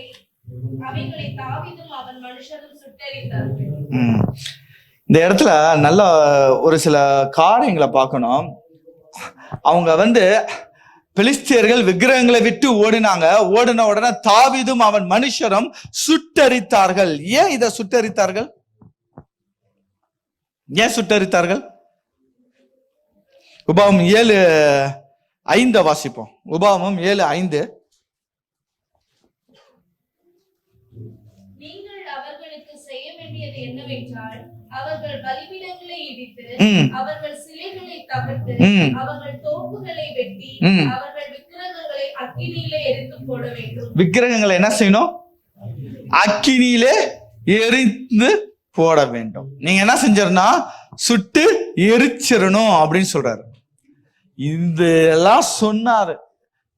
தாவீதும் அவன் மனுஷரும் சுட்டெரித்தார்கள். இந்த இடத்துல நல்ல ஒரு சில காரியங்களை பார்க்கணும். அவங்க பெலிஸ்தியர்கள் விக்கிரகங்களை விட்டு ஓடினாங்க. ஓடின உடனே தாவீதும் அவன் மனுஷரும் சுட்டெரித்தார்கள். ஏன் இதை சுட்டெரித்தார்கள்? ஏன் சுட்டெரித்தார்கள்? உபாகமம் 7:5 வாசிப்போம். உபாகமம் 7:5. நீங்கள் அவர்களுக்கு செய்ய வேண்டியது என்னவென்றால் அவர்கள் பலிபீடங்களை இடித்து அவர்கள் சிலைகளை தகர்த்து அவர்கள் தோப்புகளை வெட்டி அவர்கள் விக்கிரகங்களை அக்கினியிலே எரித்து போட வேண்டும். விக்கிரகங்களை என்ன செய்யணும்? அக்கினியிலே எரிந்து போட வேண்டும். நீங்க என்ன செஞ்சிடணும்? சுட்டு எரிச்சிடணும் அப்படின்னு சொல்றாரு. இதெல்லாம் சொன்னாரு.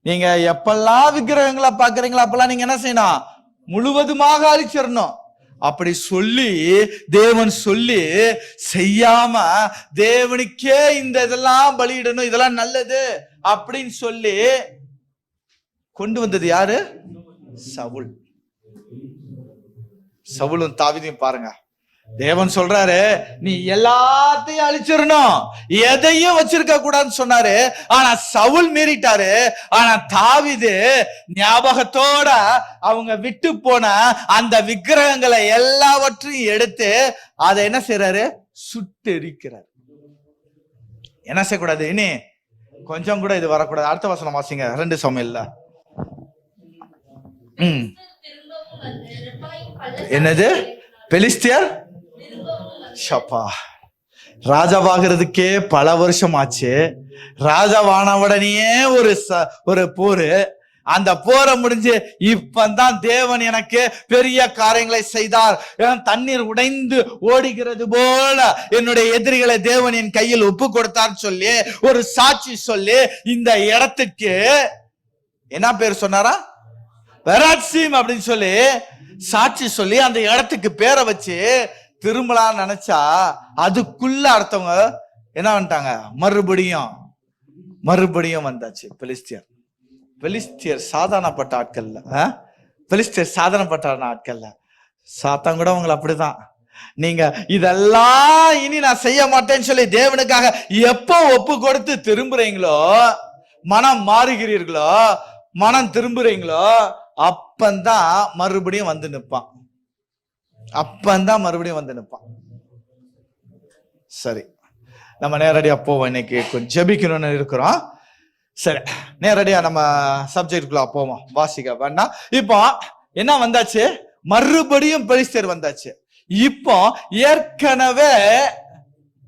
நீங்க எப்பெல்லாம் விக்கிரகங்களை பாக்குறீங்களா அப்பெல்லாம் நீங்க என்ன செய்யணும்? முழுவதுமாக அழிச்சிடணும். அப்படி சொல்லி தேவன் சொல்லி செய்யாம தேவனுக்கே இந்த இதெல்லாம் பலியிடணும், இதெல்லாம் நல்லது அப்படின்னு சொல்லி கொண்டு வந்தது யாரு? சவுல். சவுலும் தாவீதையும் பாருங்க. தேவன் சொல்றாரு, நீ எல்லாத்தையும் அழிச்சிடணும், எதையும் வச்சிருக்க கூடாதுன்னு சொன்னாரு. ஆனா சவுல் மீறிட்டாரு. ஆனா தாவீது ஞாபகத்தோட அவங்க விட்டு போன அந்த விக்கிரகங்களை எல்லாவற்றையும் எடுத்து அதை என்ன செய்யறாரு? சுட்டெரிக்கிறார். என்ன செய்யக்கூடாது? இனி கொஞ்சம் கூட இது வரக்கூடாது. அடுத்த வசனம் வாசிங்க, 2 சாமுவேல்ல. என்னது? பெலிஸ்தியர் ஷப்பா ராஜாவாகிறதுக்கே பல வருஷம் ஆச்சு. ராஜாவான உடனேயே ஒரு போரு. அந்த போரை முடிஞ்சு இப்பதான் தேவன் எனக்கு பெரிய காரியங்களை செய்தார், தண்ணீர் உடைந்து ஓடுகிறது போல என்னுடைய எதிரிகளை தேவன் என் கையில் ஒப்பு கொடுத்தார் சொல்லி ஒரு சாட்சி சொல்லி இந்த இடத்துக்கு என்ன பேர் சொன்னாரா? பெராட்சீம் அப்படின்னு சொல்லி சாட்சி சொல்லி அந்த இடத்துக்கு பேரை வச்சு திரும்பலாம் நினைச்சா அதுக்குள்ள அடுத்தவங்க என்ன பண்ணிட்டாங்க? மறுபடியும் வந்தாச்சு பெலிஸ்தியர். பெலிஸ்தியர் சாதாரணப்பட்ட ஆட்கள்ல, பெலிஸ்தியர் சாதாரணப்பட்ட ஆட்கள்ல. சாத்தான் கூட உங்களை அப்படிதான். நீங்க இதெல்லாம் இனி நான் செய்ய மாட்டேன்னு சொல்லி தேவனுக்காக எப்போ ஒப்பு கொடுத்து திரும்புறீங்களோ, மனம் மாறுகிறீர்களோ, மனம் திரும்புறீங்களோ, அப்பந்தான் மறுபடியும் வந்து நிற்பான். சரி, நம்ம நேரடியா போவோம். இன்னைக்கு கொஞ்சம் ஜெபிக்கணும்னு இருக்கிறோம். சரி, நேரடியா நம்ம சப்ஜெக்டுக்குள்ள போவோம். வாசிக்க வேண்டாம். இப்போ என்ன வந்தாச்சு? மறுபடியும் பெலிஸ்தியர் வந்தாச்சு. இப்போ ஏற்கனவே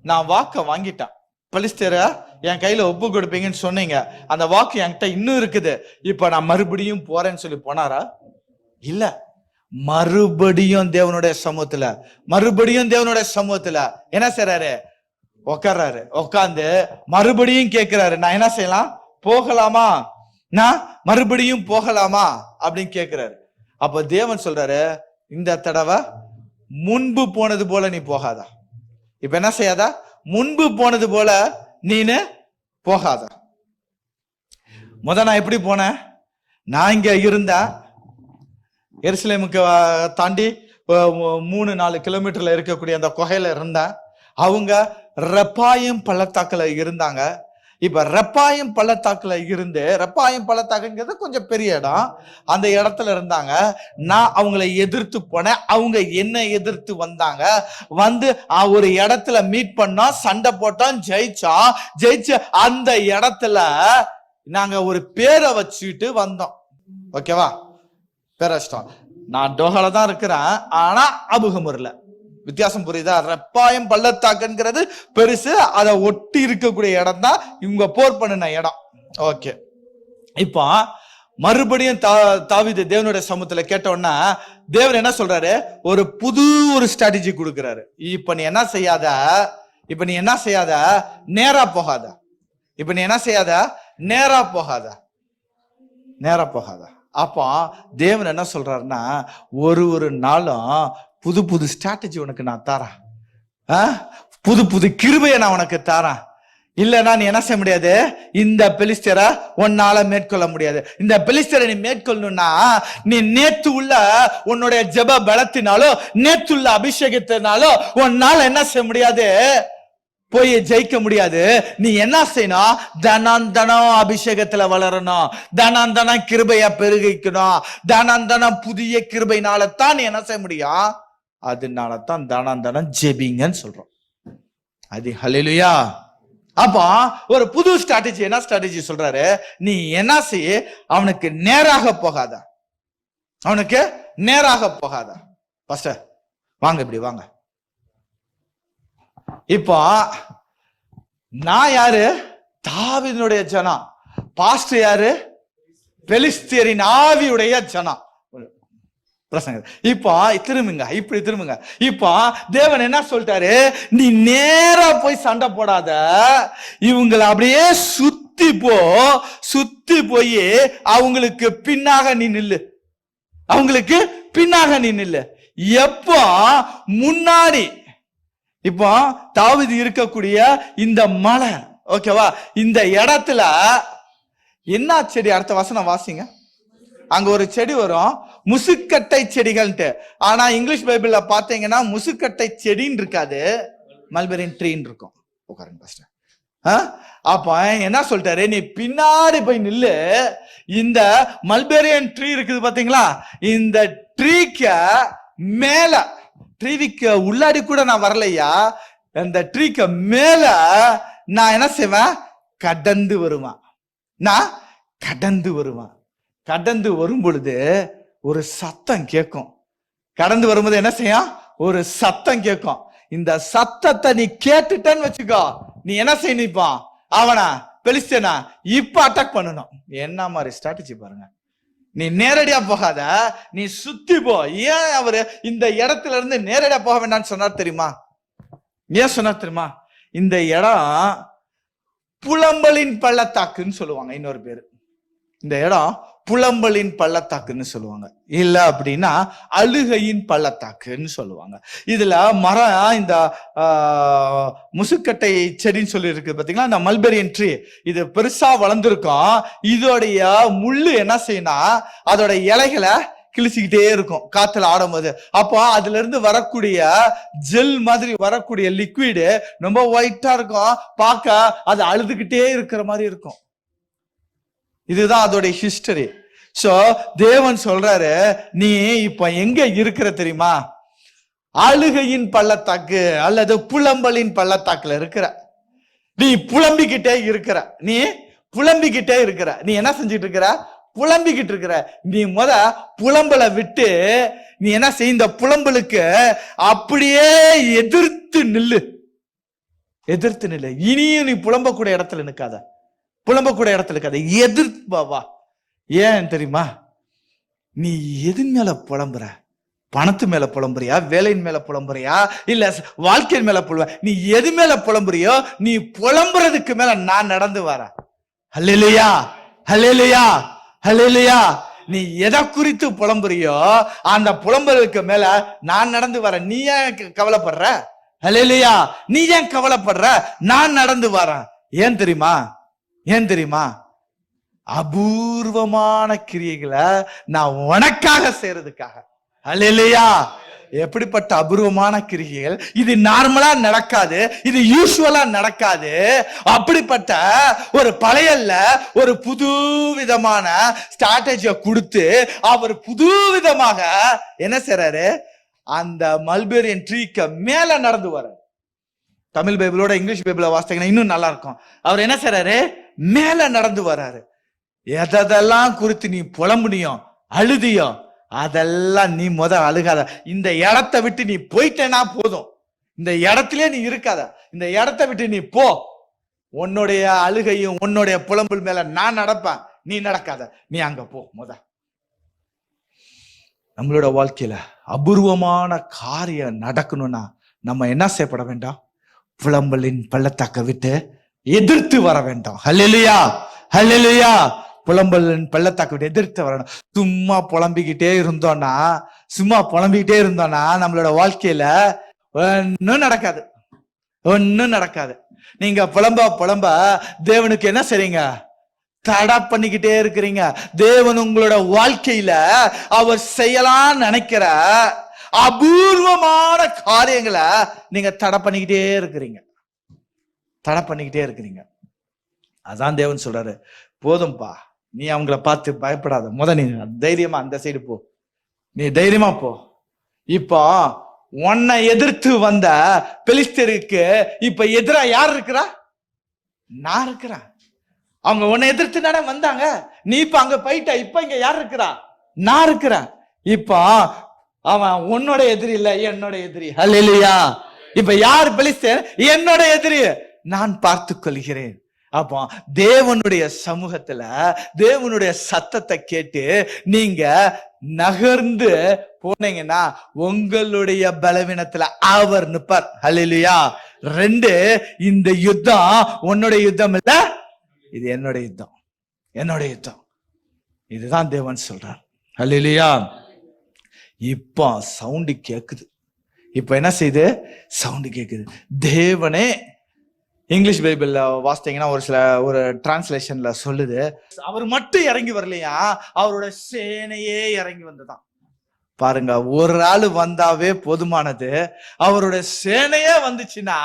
நான் வாக்க வாங்கிட்டேன். பெலிஸ்தியரை என் கையில ஒப்பு கொடுப்பீங்கன்னு சொன்னீங்க. அந்த வாக்கு என்கிட்ட இன்னும் இருக்குது. இப்ப நான் மறுபடியும் போறேன்னு சொல்லி போனாரா? இல்ல. மறுபடியும் தேவனுடைய சமூகத்துல என்ன செய்யறாரு? உட்கார்றாரு. உட்கார்ந்து மறுபடியும் கேட்கிறாரு, நான் என்ன செய்யலாம்? போகலாமா? நான் மறுபடியும் போகலாமா அப்படின்னு கேட்கிறாரு. அப்ப தேவன் சொல்றாரு, இந்த தடவை முன்பு போனது போல நீ போகாதா. இப்ப என்ன செய்யாதா? முன்பு போனது போல நீனு போகாத. நான் எப்படி போனேன்? நான் இங்க இருந்தேன், எருசலேமுக்கு தாண்டி 3-4 கிலோமீட்டர்ல இருக்கக்கூடிய அந்த குகையில இருந்தேன். அவங்க ரெப்பாயம் பள்ளத்தாக்குல இருந்தாங்க. இப்ப ரெப்பாயம் பள்ளத்தாக்குல இருந்து, ரெப்பாயம் பள்ளத்தாக்குங்கிறது கொஞ்சம் பெரிய இடம், அந்த இடத்துல இருந்தாங்க. நான் அவங்களை எதிர்த்து போனேன், அவங்க என்ன எதிர்த்து வந்தாங்க. வந்து ஒரு இடத்துல மீட் பண்ணோம், சண்டை போட்டோம், ஜெயிச்ச அந்த இடத்துல நாங்க ஒரு பேரை வச்சுட்டு வந்தோம். ஓகேவா? பேரை வச்சிட்டோம். நான் டோஹால தான் இருக்கிறேன், ஆனா அபுகமூர்ல. வித்தியாசம் புரியுதா? ரெப்பாயம் பள்ளத்தாக்குங்கிறது பெருசு, அதை ஒட்டி இருக்கக்கூடிய இடம் தான் இவங்க போர் பண்ணின இடம். ஓகே, இப்போ மறுபடியும் தாவீது தேவனுடைய சமூகத்துல கேட்டோன்னா தேவன் என்ன சொல்றாரு? ஒரு ஸ்ட்ராட்டஜி கொடுக்கிறாரு. இப்ப நீ என்ன செய்யாத? நேரா போகாத. அப்போ தேவன் என்ன சொல்றாருன்னா, ஒரு நாளும் புது புது ஸ்ட்ராட்டஜி உனக்கு நான் தரேன். புது புது கிருபையை நான் உனக்கு தரேன். இல்லைன்னா நீ என்ன செய்ய முடியாது, இந்த பெலிஸ்தரை உன்னால மேற்கொள்ள முடியாது. இந்த பெலிஸ்தரை நீ மேற்கொள்ளணும்னா நீ நேத்து உள்ள உன்னுடைய ஜெப பலத்தினாலோ நேத்து உள்ள அபிஷேகத்தினாலோ உன்னால என்ன செய்ய முடியாது, போய் ஜெயிக்க முடியாது. நீ என்ன செய்யணும், தனம் அபிஷேகத்துல வளரணும், தனம் கிருபைய பெருகிக்கணும், தனம் புதிய கிருபைனால தான் நீ என்ன செய்ய முடியும். அதனால தான் தனம் ஜெபிங்கன்னு சொல்றோம். அது ஹல்லேலூயா. அப்போ ஒரு புது ஸ்ட்ராட்டஜி, என்ன ஸ்ட்ராட்டஜி சொல்றாரு, நீ என்ன செய்ய, அவனுக்கு நேராக போகாத, அவனுக்கு நேராக போகாத. பாஸ்டர் வாங்க, இப்படி வாங்க. இப்போ நான் யாரு, தாவீதுடைய ஜனம். பாஸ்டர் யாரு, பெலிஸ்தியரின் ஆவியுடைய ஜனம். பிரசங்க. இப்போ திரும்புங்க, இப்படி திரும்புங்க. இப்போ தேவன் என்ன சொல்லிட்டாரு, நீ நேரா போய் சண்டை போடாத, இவங்களை அப்படியே சுத்தி போய் அவங்களுக்கு பின்னாக நீ நில்லு, அவங்களுக்கு பின்னாக நீ நில்லு. எப்போ முன்னாடி, இப்போ தாவீது இருக்கக்கூடிய இந்த மலை, ஓகேவா, இந்த இடத்துல என்ன செடி, அடுத்த வசனம் வாசிங்க. அங்க ஒரு செடி வரும், முசுக்கட்டை செடிகள்ட்டு. ஆனா இங்கிலீஷ் பைபிள்ல பாத்தீங்கன்னா முசுக்கட்டை செடின்னு இருக்காது, மல்பெரின் ட்ரீன்னு இருக்கும். உட்காருங்க பாஸ்டர். அப்ப என்ன சொல்லிட்டாரு, நீ பின்னாடி போய் நில்லு. இந்த மல்பெரியன் ட்ரீ இருக்குது பாத்தீங்களா, இந்த ட்ரீக்கு மேல, ட்ரீக்கு உள்ளாடி கூட நான் வரலையா, அந்த ட்ரீக்கு மேல நான் என்ன செய்வேன், கடந்து வருவான். நான் கடந்து வருவான். கடந்து வரும் பொழுது ஒரு சத்தம் கேட்கும். கடந்து வரும்போது என்ன செய்யும், ஒரு சத்தம் கேட்கும். இந்த சத்தத்தை நீ கேட்டுட்டேன்னு வச்சுக்கோ, நீ என்ன செய்யணும், அவனா பெலிஸ்தேனா இப்ப அட்டாக் பண்ணணும். என்ன மாதிரி ஸ்ட்ராட்டஜி பாருங்க. நீ நேரடியா போகாத, நீ சுத்தி போ. ஏன் அவரு இந்த இடத்துல இருந்து நேரடியா போக வேண்டாம்னு சொன்னார் தெரியுமா? ஏன் சொன்னார் தெரியுமா? இந்த இடம் புலம்பலின் பள்ளத்தாக்குன்னு சொல்லுவாங்க. இன்னொரு பேரு இந்த இடம் புலம்பலின் பள்ளத்தாக்குன்னு சொல்லுவாங்க, இல்ல அப்படின்னா அழுகையின் பள்ளத்தாக்குன்னு சொல்லுவாங்க. இதுல மரம், இந்த முசுக்கட்டை செடின்னு சொல்லி இருக்கு பாத்தீங்களா, இந்த மல்பெரியன் ட்ரீ, இது பெருசா வளர்ந்துருக்கும். இதோடைய முள்ளு என்ன செய்யணும், அதோட இலைகளை கிழிச்சுக்கிட்டே இருக்கும் காத்துல ஆடும்போது. அப்போ அதுல இருந்து வரக்கூடிய ஜெல் மாதிரி வரக்கூடிய லிக்விடு ரொம்ப ஒயிட்டா இருக்கும், பார்க்க அது அழுதுகிட்டே இருக்கிற மாதிரி இருக்கும். இதுதான் அதோடைய ஹிஸ்டரி. சோ தேவன் சொல்றாரு, நீ இப்ப எங்க இருக்கிற தெரியுமா, அழுகையின் பள்ளத்தாக்கு அல்லது புலம்பலின் பள்ளத்தாக்குல இருக்கிற. நீ புலம்பிக்கிட்டே இருக்கிற, நீ புலம்பிக்கிட்டே இருக்கிற. நீ என்ன செஞ்சிட்டு இருக்கிற, புலம்பிக்கிட்டு இருக்கிற. நீ புலம்பலை விட்டு நீ என்ன செய்ய, இந்த புலம்பலுக்கு அப்படியே எதிர்த்து நில்லு, எதிர்த்து நில்லு. இனியும் நீ புலம்பக்கூடிய இடத்துல நிற்காத, புலம்பக்கூடிய இடத்துல இருக்காது, எதிர்ப்பா. ஏன் தெரியுமா, நீ எது மேல புலம்புற, பணத்து மேல புலம்புறியா, வேலையின் மேல புலம்புறியா, இல்ல வாழ்க்கையின் மேல புலம்ப, நீ எது மேல புலம்புறியோ, நீ புலம்புறதுக்கு மேல நான் நடந்து வர. ஹல்லேலூயா, ஹல்லேலூயா, ஹல்லேலூயா. நீ எதை குறித்து புலம்புறியோ அந்த புலம்பலுக்கு மேல நான் நடந்து வர. நீ ஏன் கவலைப்படுற, ஹல்லேலூயா, நீ ஏன் கவலைப்படுற, நான் நடந்து வரேன். ஏன் தெரியுமா, ஏன் தெரியுமா, அபூர்வமான கிரியைகளை நான் உனக்காக செய்யறதுக்காக. ஹல்லேலூயா. எப்படிப்பட்ட அபூர்வமான கிரியைகள், இது நார்மலா நடக்காது, இது யூசுவலா நடக்காது. அப்படிப்பட்ட ஒரு பழையல்ல ஒரு புது விதமான ஸ்ட்ராட்டஜியை கொடுத்து அவர் புது விதமாக என்ன செய்றாரு, அந்த மல்பெரியன் ட்ரீக்கு மேல நடந்து வர. தமிழ் பைபிளோட இங்கிலீஷ் பைபிள வாசித்தீங்கன்னா இன்னும் நல்லா இருக்கும். அவர் என்ன செய்றாரு, மேல நடந்து வராரு. எதெல்லாம் குறித்து நீ புலம்புனியோ அழுதியோ அதெல்லாம் நீ அழுகாத. இந்த இடத்தை விட்டு நீ போயிட்டேனா போதும், இந்த இடத்திலே நீ இருக்காத, இந்த இடத்தை விட்டு நீ போ. உன்னுடைய அழுகையும் உன்னுடைய புலம்பல் மேல நான் நடப்பேன், நீ நடக்காத, நீ அங்க போ. நம்மளோட வாழ்க்கையில அபூர்வமான காரியம் நடக்கணும்னா நம்ம என்ன செய்யப்பட வேண்டாம், புலம்பலின் பள்ளத்தாக்க விட்டு எதிர்த்து வர வேண்டாம். ஹல்லேலூயா, ஹல்லேலூயா. புலம்பலின் பள்ளத்தாக்க விட்டு எதிர்த்து வரணும். சும்மா புலம்பிக்கிட்டே இருந்தோம்னா சும்மா புலம்பிக்கிட்டே இருந்தோம்னா நம்மளோட வாழ்க்கையில ஒன்னும் நடக்காது, ஒன்னும் நடக்காது. நீங்க புலம்ப தேவனுக்கு என்ன செய்றீங்க? தடை பண்ணிக்கிட்டே இருக்கிறீங்க. தேவன் உங்களோட வாழ்க்கையில அவர் செய்யலாம் நினைக்கிற அபூர்வமான காரியங்களை நீங்க தடை பண்ணிக்கிட்டே இருக்கிறீங்க, தடை பண்ணிக்கிட்டே இருக்கிறீங்க. அதான் தேவன் சொல்றாரு, போதும்பா, நீ அவங்கள பார்த்து பயப்படாத, நீ தைரியமா அந்த சைடு போ, நீ தைரியமா போ. இப்போ உன்னை எதிர்த்து வந்த பெலிஸ்தருக்கு இப்ப எதிரா யார் இருக்கிறா? நான் இருக்கிறேன். அவங்க உன்னை எதிர்த்து தானே வந்தாங்க, நீ இப்ப அங்க போயிட்ட, இப்ப இங்க யார் இருக்கிறா? நான் இருக்கிறேன். இப்போ அவன் உன்னோட எதிரி இல்ல, என்னோட எதிரி. ஹல்லேலூயா. இப்ப யார் பெலிஸ்தர்? என்னோட எதிரி, நான் பார்த்து கொள்கிறேன். அப்போ தேவனுடைய சமூகத்துல தேவனுடைய சத்தத்தை கேட்டு நீங்க நகர்ந்து போனீங்கன்னா உங்களுடைய பலவீனத்துல அவர் நிப்பார். ஹல்லேலூயா. 2, இந்த யுத்தம் உன்னுடைய யுத்தம் இல்ல, இது என்னோட யுத்தம், என்னோட யுத்தம். இதுதான் தேவன் சொல்றார். ஹல்லேலூயா. இப்போ சவுண்டு கேக்குது. இப்ப என்ன செய்யுது? சவுண்டு கேக்குது. தேவனே, இங்கிலீஷ் பைபிள்ல வாசித்தீங்கன்னா ஒரு டிரான்ஸ்லேஷன்ல சொல்லுது, அவர் மட்டும் இறங்கி வரலையா, அவரோட சேனையே இறங்கி வந்ததான். பாருங்க, ஒரு ஆளு வந்தாவே போதுமானது, அவரோட சேனையே வந்துச்சுன்னா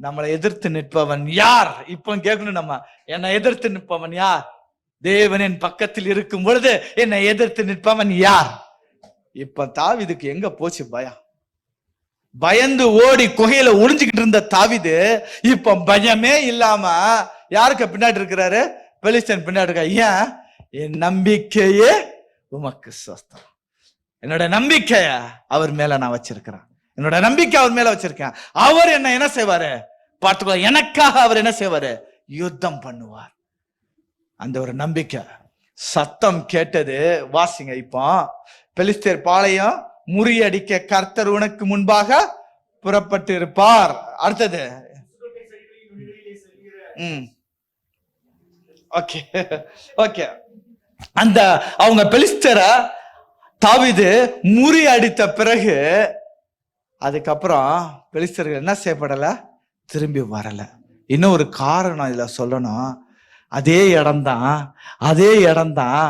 நம்மளை எதிர்த்து நிற்பவன் யார்? இப்போ கேட்கணும் நம்ம, என்னை எதிர்த்து நிற்பவன் யார்? தேவன் என் பக்கத்தில் இருக்கும் பொழுது என்னை எதிர்த்து நிற்பவன் யார்? இப்ப தாவீதுக்கு எங்க போச்சு பயம்? பயந்து ஓடி குகையில ஒளிஞ்சுக்கிட்டு இருந்த தாவீது இப்ப பயமே இல்லாம யாருக்கு பின்னாடி இருக்கிறாரு? பெலிஸ்தன் பின்னாடி இருக்க. ஏன்? என் நம்பிக்கையே உமக்கு சொஸ்தம். என்னோட நம்பிக்கைய அவர் மேல நான் வச்சிருக்கிறேன், என்னோட நம்பிக்கை அவர் மேல வச்சிருக்கேன். அவர் என்ன செய்வாரு? பார்த்துக்கோ, எனக்காக அவர் என்ன செய்வாரு? யுத்தம் பண்ணுவார். அந்த ஒரு நம்பிக்கை. சத்தம் கேட்டது, வாசிங்க. இப்போ பெலிஸ்தர் பாளையம் முறியடிக்க கர்த்தர் உனக்கு முன்பாக புறப்பட்டு இருப்பார். அடுத்தது ஓகே ஓகே. அந்த அவங்க பெலிஸ்தரை தாவீது முறியடித்த பிறகு அதுக்கப்புறம் பெலிஸ்தர்கள் என்ன செய்யப்படல? திரும்பி வரல. இன்னும் ஒரு காரணம் இதுல சொல்லணும். அதே இடம்தான்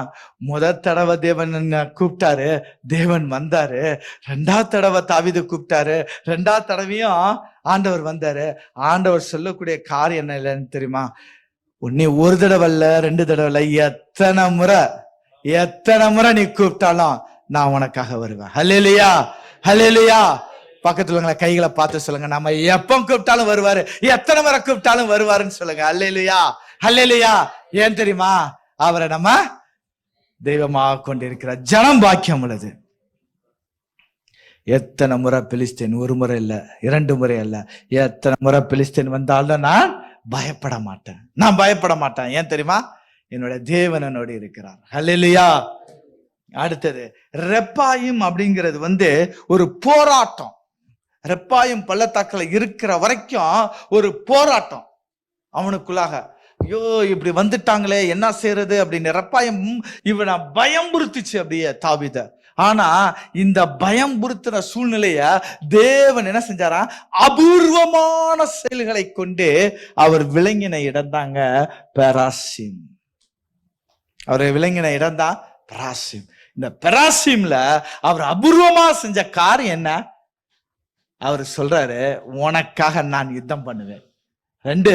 முதல் தடவை தேவன் கூப்பிட்டாரு, தேவன் வந்தாரு. 2வது தடவை தாவீது கூப்பிட்டாரு, 2வது தடவையும் ஆண்டவர் வந்தாரு. ஆண்டவர் சொல்லக்கூடிய காரியம் என்ன இல்லைன்னு தெரியுமா? உன்னை ஒரு தடவை இல்ல, 2 தடவை இல்ல, எத்தனை முறை நீ கூப்பிட்டாலும் நான் உனக்காக வருவேன். ஹல்லேலூயா, ஹல்லேலூயா. பக்கத்துல கைகளை பார்த்து சொல்லுங்க, நம்ம எப்ப கூப்பிட்டாலும் வருவாரு, எத்தனை முறை கூப்பிட்டாலும் வருவாருன்னு சொல்லுங்க. ஹல்லேலூயா, ஹல்லேலூயா. ஏன் தெரியுமா? அவரை நம்ம தெய்வமாக கொண்டிருக்கிற ஜனம் பாக்கியம் உள்ளது. எத்தனை முறை பெலிஸ்தீன், 1 முறை இல்ல, 2 முறை இல்ல, எத்தனை முறை பெலிஸ்தீன் வந்தாலும் நான் பயப்பட மாட்டேன். ஏன் தெரியுமா? என்னோட தேவன் என்னோடு இருக்கிறார். ஹல்லேலூயா. அடுத்தது ரெப்பாயிம் அப்படிங்கிறது ஒரு போராட்டம். ரெப்பாயிம் பள்ளத்தாக்குல இருக்கிற வரைக்கும் ஒரு போராட்டம் அவனுக்குள்ளாக. ஐயோ, இப்படி வந்துட்டாங்களே, என்ன செய்யறது அப்படின்னு ரெப்பாயிம் இவனை பயம்புறுத்துச்சு அப்படியே தாவீத. ஆனா இந்த பயம்புறுத்தின சூழ்நிலைய தேவன் என்ன செஞ்சாரா? அபூர்வமான செயல்களை கொண்டு அவர் விளங்கின இடம் தாங்க பெராசிம். அவர் விளங்கின இடம் தான் பெராசிம். இந்த பெராசிம்ல அவர் அபூர்வமா செஞ்ச காரியம் என்ன? அவர் சொல்றாரு, உனக்காக நான் யுத்தம் பண்ணுவேன். 2,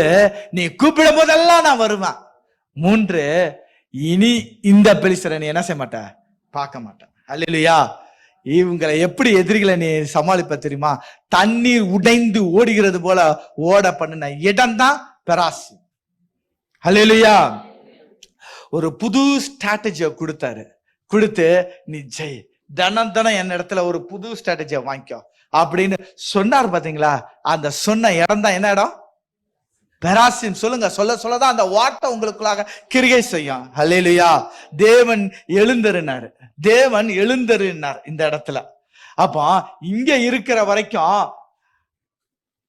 நீ கூப்பிடும் போதெல்லாம் நான் வருவேன். 3, இனி இந்த பெலிஸ்தரை நீ என்ன செய்ய மாட்ட? பார்க்க மாட்டேன். அல்லேலூயா. இவங்களை எப்படி எதிரிகளை நீ சமாளிப்ப தெரியுமா? தண்ணீர் உடைந்து ஓடுகிறது போல ஓட பண்ணின இடம் தான் பெராசிம். அல்லேலூயா. ஒரு புது ஸ்ட்ராட்டஜியை கொடுத்து நீ ஜெய், தினம் என் இடத்துல ஒரு புது ஸ்ட்ராட்டஜியை வாங்கிக்கோ அப்படின்னு சொன்னார். பாத்தீங்களா? அந்த சொன்ன இடம் தான் என்ன இடம்? பெராசிம். சொல்லுங்க, சொல்லதான் அந்த வார்த்தை உங்களுக்குள்ளாக கிரியை செய்யும். ஹல்லேலூயா. தேவன் எழுந்தருனார் இந்த இடத்துல. அப்போ இங்க இருக்கிற வரைக்கும்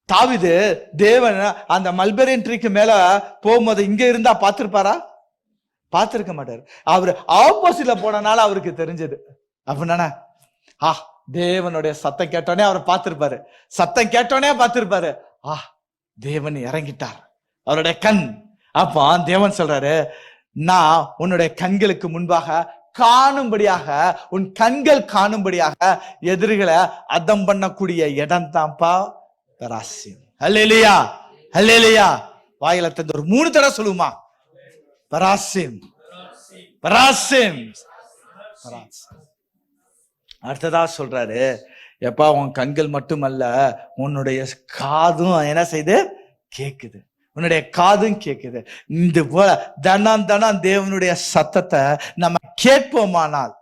தாவீது தேவன் அந்த மல்பெரியன் ட்ரீக்கு மேல போகும்போது இங்க இருந்தா பார்த்திருப்பாரா? பார்த்திருக்க மாட்டாரு. அவரு ஆப்போசிட்ல போனனால அவருக்கு தெரிஞ்சது. அப்படின்னா தேவனுடைய சத்தம் கேட்டோனே அவர் பார்த்திருப்பாரு. சத்தம் கேட்டோனே பார்த்திருப்பாரு. தேவன் இறங்கிட்டார் அவருடைய கண். அப்போ தேவன் சொல்றாரு, நான் உன்னுடைய கண்களுக்கு முன்பாக காணும்படியாக, உன் கண்கள் காணும்படியாக எதிரிகளை அதம் பண்ணக்கூடிய இடம் தான்ப்பா பெராசிம். அல்லேலூயா, அல்லேலூயா. வாயில தந்து ஒரு 3 தடவை சொல்லுமா, பெராசிம், பெராசிம், பெராசிம். அடுத்ததா சொல்றாரு, எப்பா உன் கண்கள் மட்டுமல்ல, உன்னுடைய காதும் என்ன செய்து கேக்குது, உன்னுடைய காதும் கேக்குது. இந்த போல தனம் தேவனுடைய சத்தத்தை நம்ம கேட்போமானால்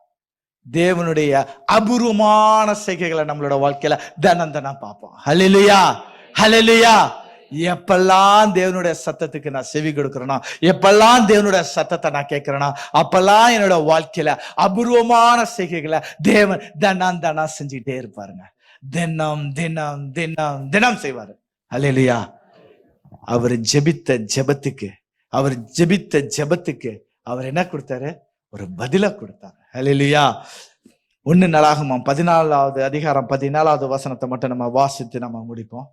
தேவனுடைய அபூர்வமான செய்கைகளை நம்மளோட வாழ்க்கையில தினம் பார்ப்போம். ஹல்லேலூயா, ஹல்லேலூயா. எப்பெல்லாம் தேவனுடைய சத்தத்துக்கு நான் செவி கொடுக்கிறேனோ, எப்பெல்லாம் தேவனுடைய சத்தத்தை நான் கேட்கிறேனோ, அப்பெல்லாம் என்னோட வாழ்க்கையில அபூர்வமான செய்கைகளை தேவன் தினம் செஞ்சுக்கிட்டே இருப்பாருங்க. தினம் தினம் தினம் தினம் செய்வாரு. ஹல்லேலூயா. அவர் ஜெபித்த ஜெபத்துக்கு அவர் என்ன கொடுத்தாரு? ஒரு பதில கொடுத்தாரு. ஹல்லேலூயா. 1 நாளாகமம் 14வது அதிகாரம் 14வது வசனத்தை மட்டும் நம்ம வாசித்து நம்ம முடிப்போம்.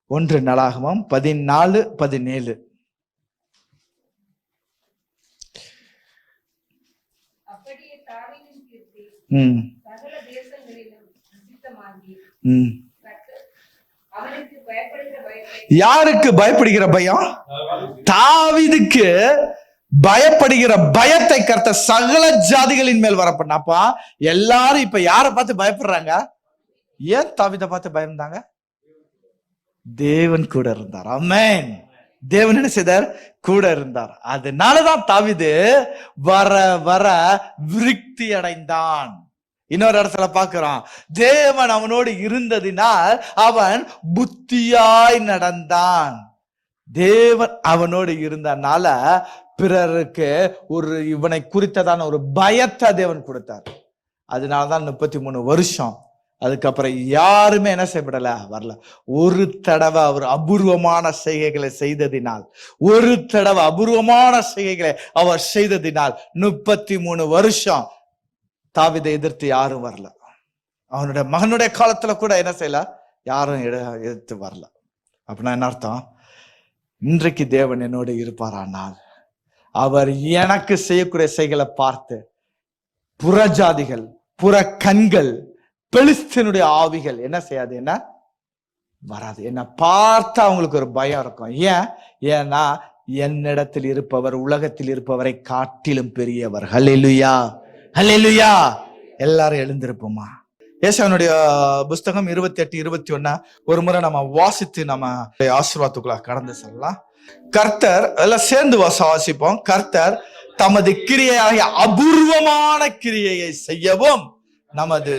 1 நாளாகமம் 14:17. யாருக்கு பயப்படுகிற பயம்? தாவீதுக்கு பயப்படுகிற பயத்தை கர்த்தர் சகல ஜாதிகளின் மேல் வரப்பண்ணாப்பா. எல்லாரும் இப்ப யாரை பார்த்து பயப்படுறாங்க? ஏன் தாவீதை பார்த்து பயந்தாங்க? தேவன் கூட இருந்தார். ஆமென். தேவன் என்ன செய்தார்? கூட இருந்தார். அதனாலதான் தாவீது வர வர விருத்தி அடைந்தான். இன்னொரு இடத்துல பார்க்கிறோம், தேவன் அவனோடு இருந்ததினால் அவன் புத்தியாய் நடந்தான். தேவன் அவனோடு இருந்தனால பிறருக்கு ஒரு இவனை குறித்ததான ஒரு பயத்தை தேவன் கொடுத்தார். அதனாலதான் 33 வருஷம் அதுக்கப்புறம் யாருமே என்ன செய்யப்படல, வரல. ஒரு தடவை அவர் அபூர்வமான செய்கைகளை செய்ததினால், ஒரு தடவை அபூர்வமான செய்கைகளை அவர் செய்ததினால் 33 வருஷம் தாவீதை எதிர்த்து யாரும் வரல. அவனுடைய மகனுடைய காலத்துல கூட என்ன செய்யல, யாரும் எதிர்த்து வரல. அப்படின்னா என்ன அர்த்தம்? இன்றைக்கு தேவன் என்னோட இருப்பாரானால் அவர் எனக்கு செய்யக்கூடிய செய்களை பார்த்து புறஜாதிகள், புற கண்கள், பெலிஸ்தீனுடைய ஆவிகள் என்ன செய்யாது, என்ன வராது. என்ன பார்த்தா அவங்களுக்கு ஒரு பயம் இருக்கும். ஏன்னா என்னிடத்தில் இருப்பவர் உலகத்தில் இருப்பவரை காட்டிலும் பெரியவர். ஹல்லேலூயா, ஹல்லேலூயா. எல்லாரும் எழுந்திருப்போமா? ஏசாயாவுடைய புஸ்தகம் 28:21 ஒரு முறை நம்ம வாசித்து நம்ம ஆசீர்வாதத்துக்குள்ள கடந்து செல்லலாம். கர்த்தர் எல்லாம் சேர்ந்து வாசிப்போம். கர்த்தர் தமது கிரியையாகிய அபூர்வமான கிரியையை செய்யவும், நமது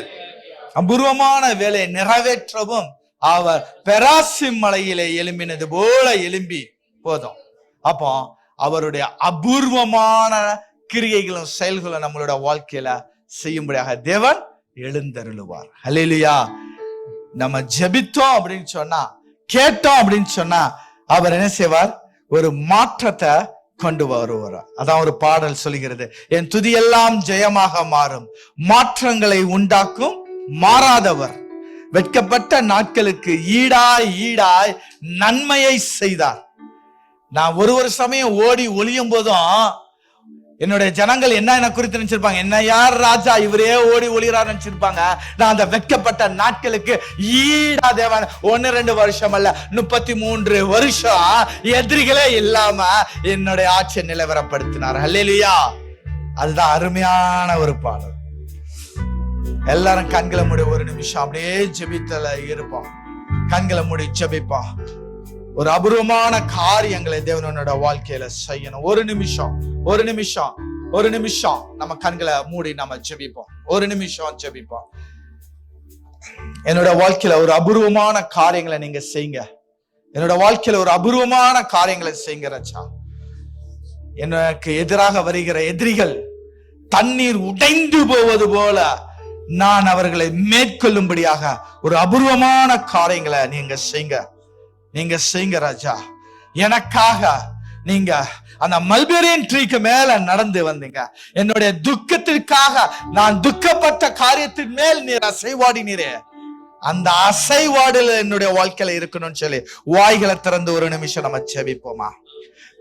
அபூர்வமான வேலையை நிறைவேற்றவும் அவர் பெராசிம் மலையிலே எழும்பினது போல எழும்பி போதும். அப்போ அவருடைய அபூர்வமான கிரியைகளும் செயல்களும் நம்மளோட வாழ்க்கையில செய்யும்படியாக தேவன் எழுந்தருளுவார். ஹல்லேலூயா. நம்ம ஜெபித்தோம் அப்படின்னு சொன்னா, கேட்டோம் அப்படின்னு சொன்னா அவர் என்ன செய்வார்? ஒரு மாற்றத்தை கொண்டு வருவார். அதான் ஒரு பாடல் சொல்லுகிறது, என் துதியெல்லாம் ஜெயமாக மாறும், மாற்றங்களை உண்டாக்கும் மாறாதவர், வெட்கப்பட்ட நாட்களுக்கு ஈடாய் நன்மையை செய்தார். நான் ஒரு சமயம் ஓடி ஒளியும் போதும் என்னுடைய ஜனங்கள் என்ன குறித்து நினைச்சிருப்பாங்க, என்ன யார் ராஜா இவரே ஓடி ஒளிகிறார் நினைச்சிருப்பாங்க. நான் அந்த வெட்கப்பட்ட நாட்களுக்கு ஈடா தேவன் 1-2 வருஷம் அல்ல 33 வருஷம் எதிரிகளே இல்லாம என்னுடைய ஆட்சியை நிலவரப்படுத்தினார். ஹல்லேலூயா. அதுதான் அருமையான ஒரு பாடல். எல்லாரும் கண்களை மூடி ஒரு நிமிஷம் அப்படியே ஜெபித்தல இருப்போம். கண்களை மூடி ஜெபிப்போம். ஒரு அபூர்வமான காரியங்களை தேவனோட வாழ்க்கையில செய்யணும். ஒரு நிமிஷம் நம்ம கண்களை மூடி நம்ம ஜெபிப்போம். ஒரு நிமிஷம் ஜெபிப்போம். என்னோட வாழ்க்கையில ஒரு அபூர்வமான காரியங்களை நீங்க செய்யுங்க. என்னோட வாழ்க்கையில ஒரு அபூர்வமான காரியங்களை செய்யுங்க ராஜா. எனக்கு எதிராக வருகிற எதிரிகள் தண்ணீர் உடைந்து போவது போல நான் அவர்களை மேற்கொள்ளும்படியாக ஒரு அபூர்வமான காரியங்களை நீங்க செய்யுங்க ராஜா. எனக்காக நீங்க அந்த மல்பெரியன் ட்ரீக்கு மேல நடந்து வந்தீங்க. என்னுடைய துக்கத்திற்காக நான் துக்கப்பட்ட காரியத்தின் மேல் நீர் அசைவாடினீரே, அந்த அசைவாடுல என்னுடைய வாழ்க்கையில இருக்கணும்னு சொல்லி வாய்களை திறந்து ஒரு நிமிஷம் நம்ம செபிப்போமா?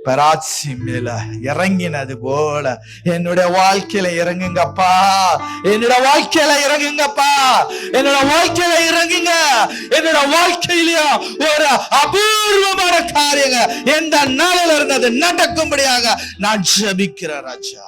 பெராட்சி மேல இறங்கினது போல என்னுடைய வாழ்க்கையில இறங்குங்கப்பா, என்னோட வாழ்க்கையில இறங்குங்கப்பா, என்னோட வாழ்க்கையில இறங்குங்க. என்னோட வாழ்க்கையிலயும் ஒரு அபூர்வமான காரியங்க எந்த நாளில இருந்தது நடக்கும்படியாக நான் ஜெபிக்கிறேன் ராஜா.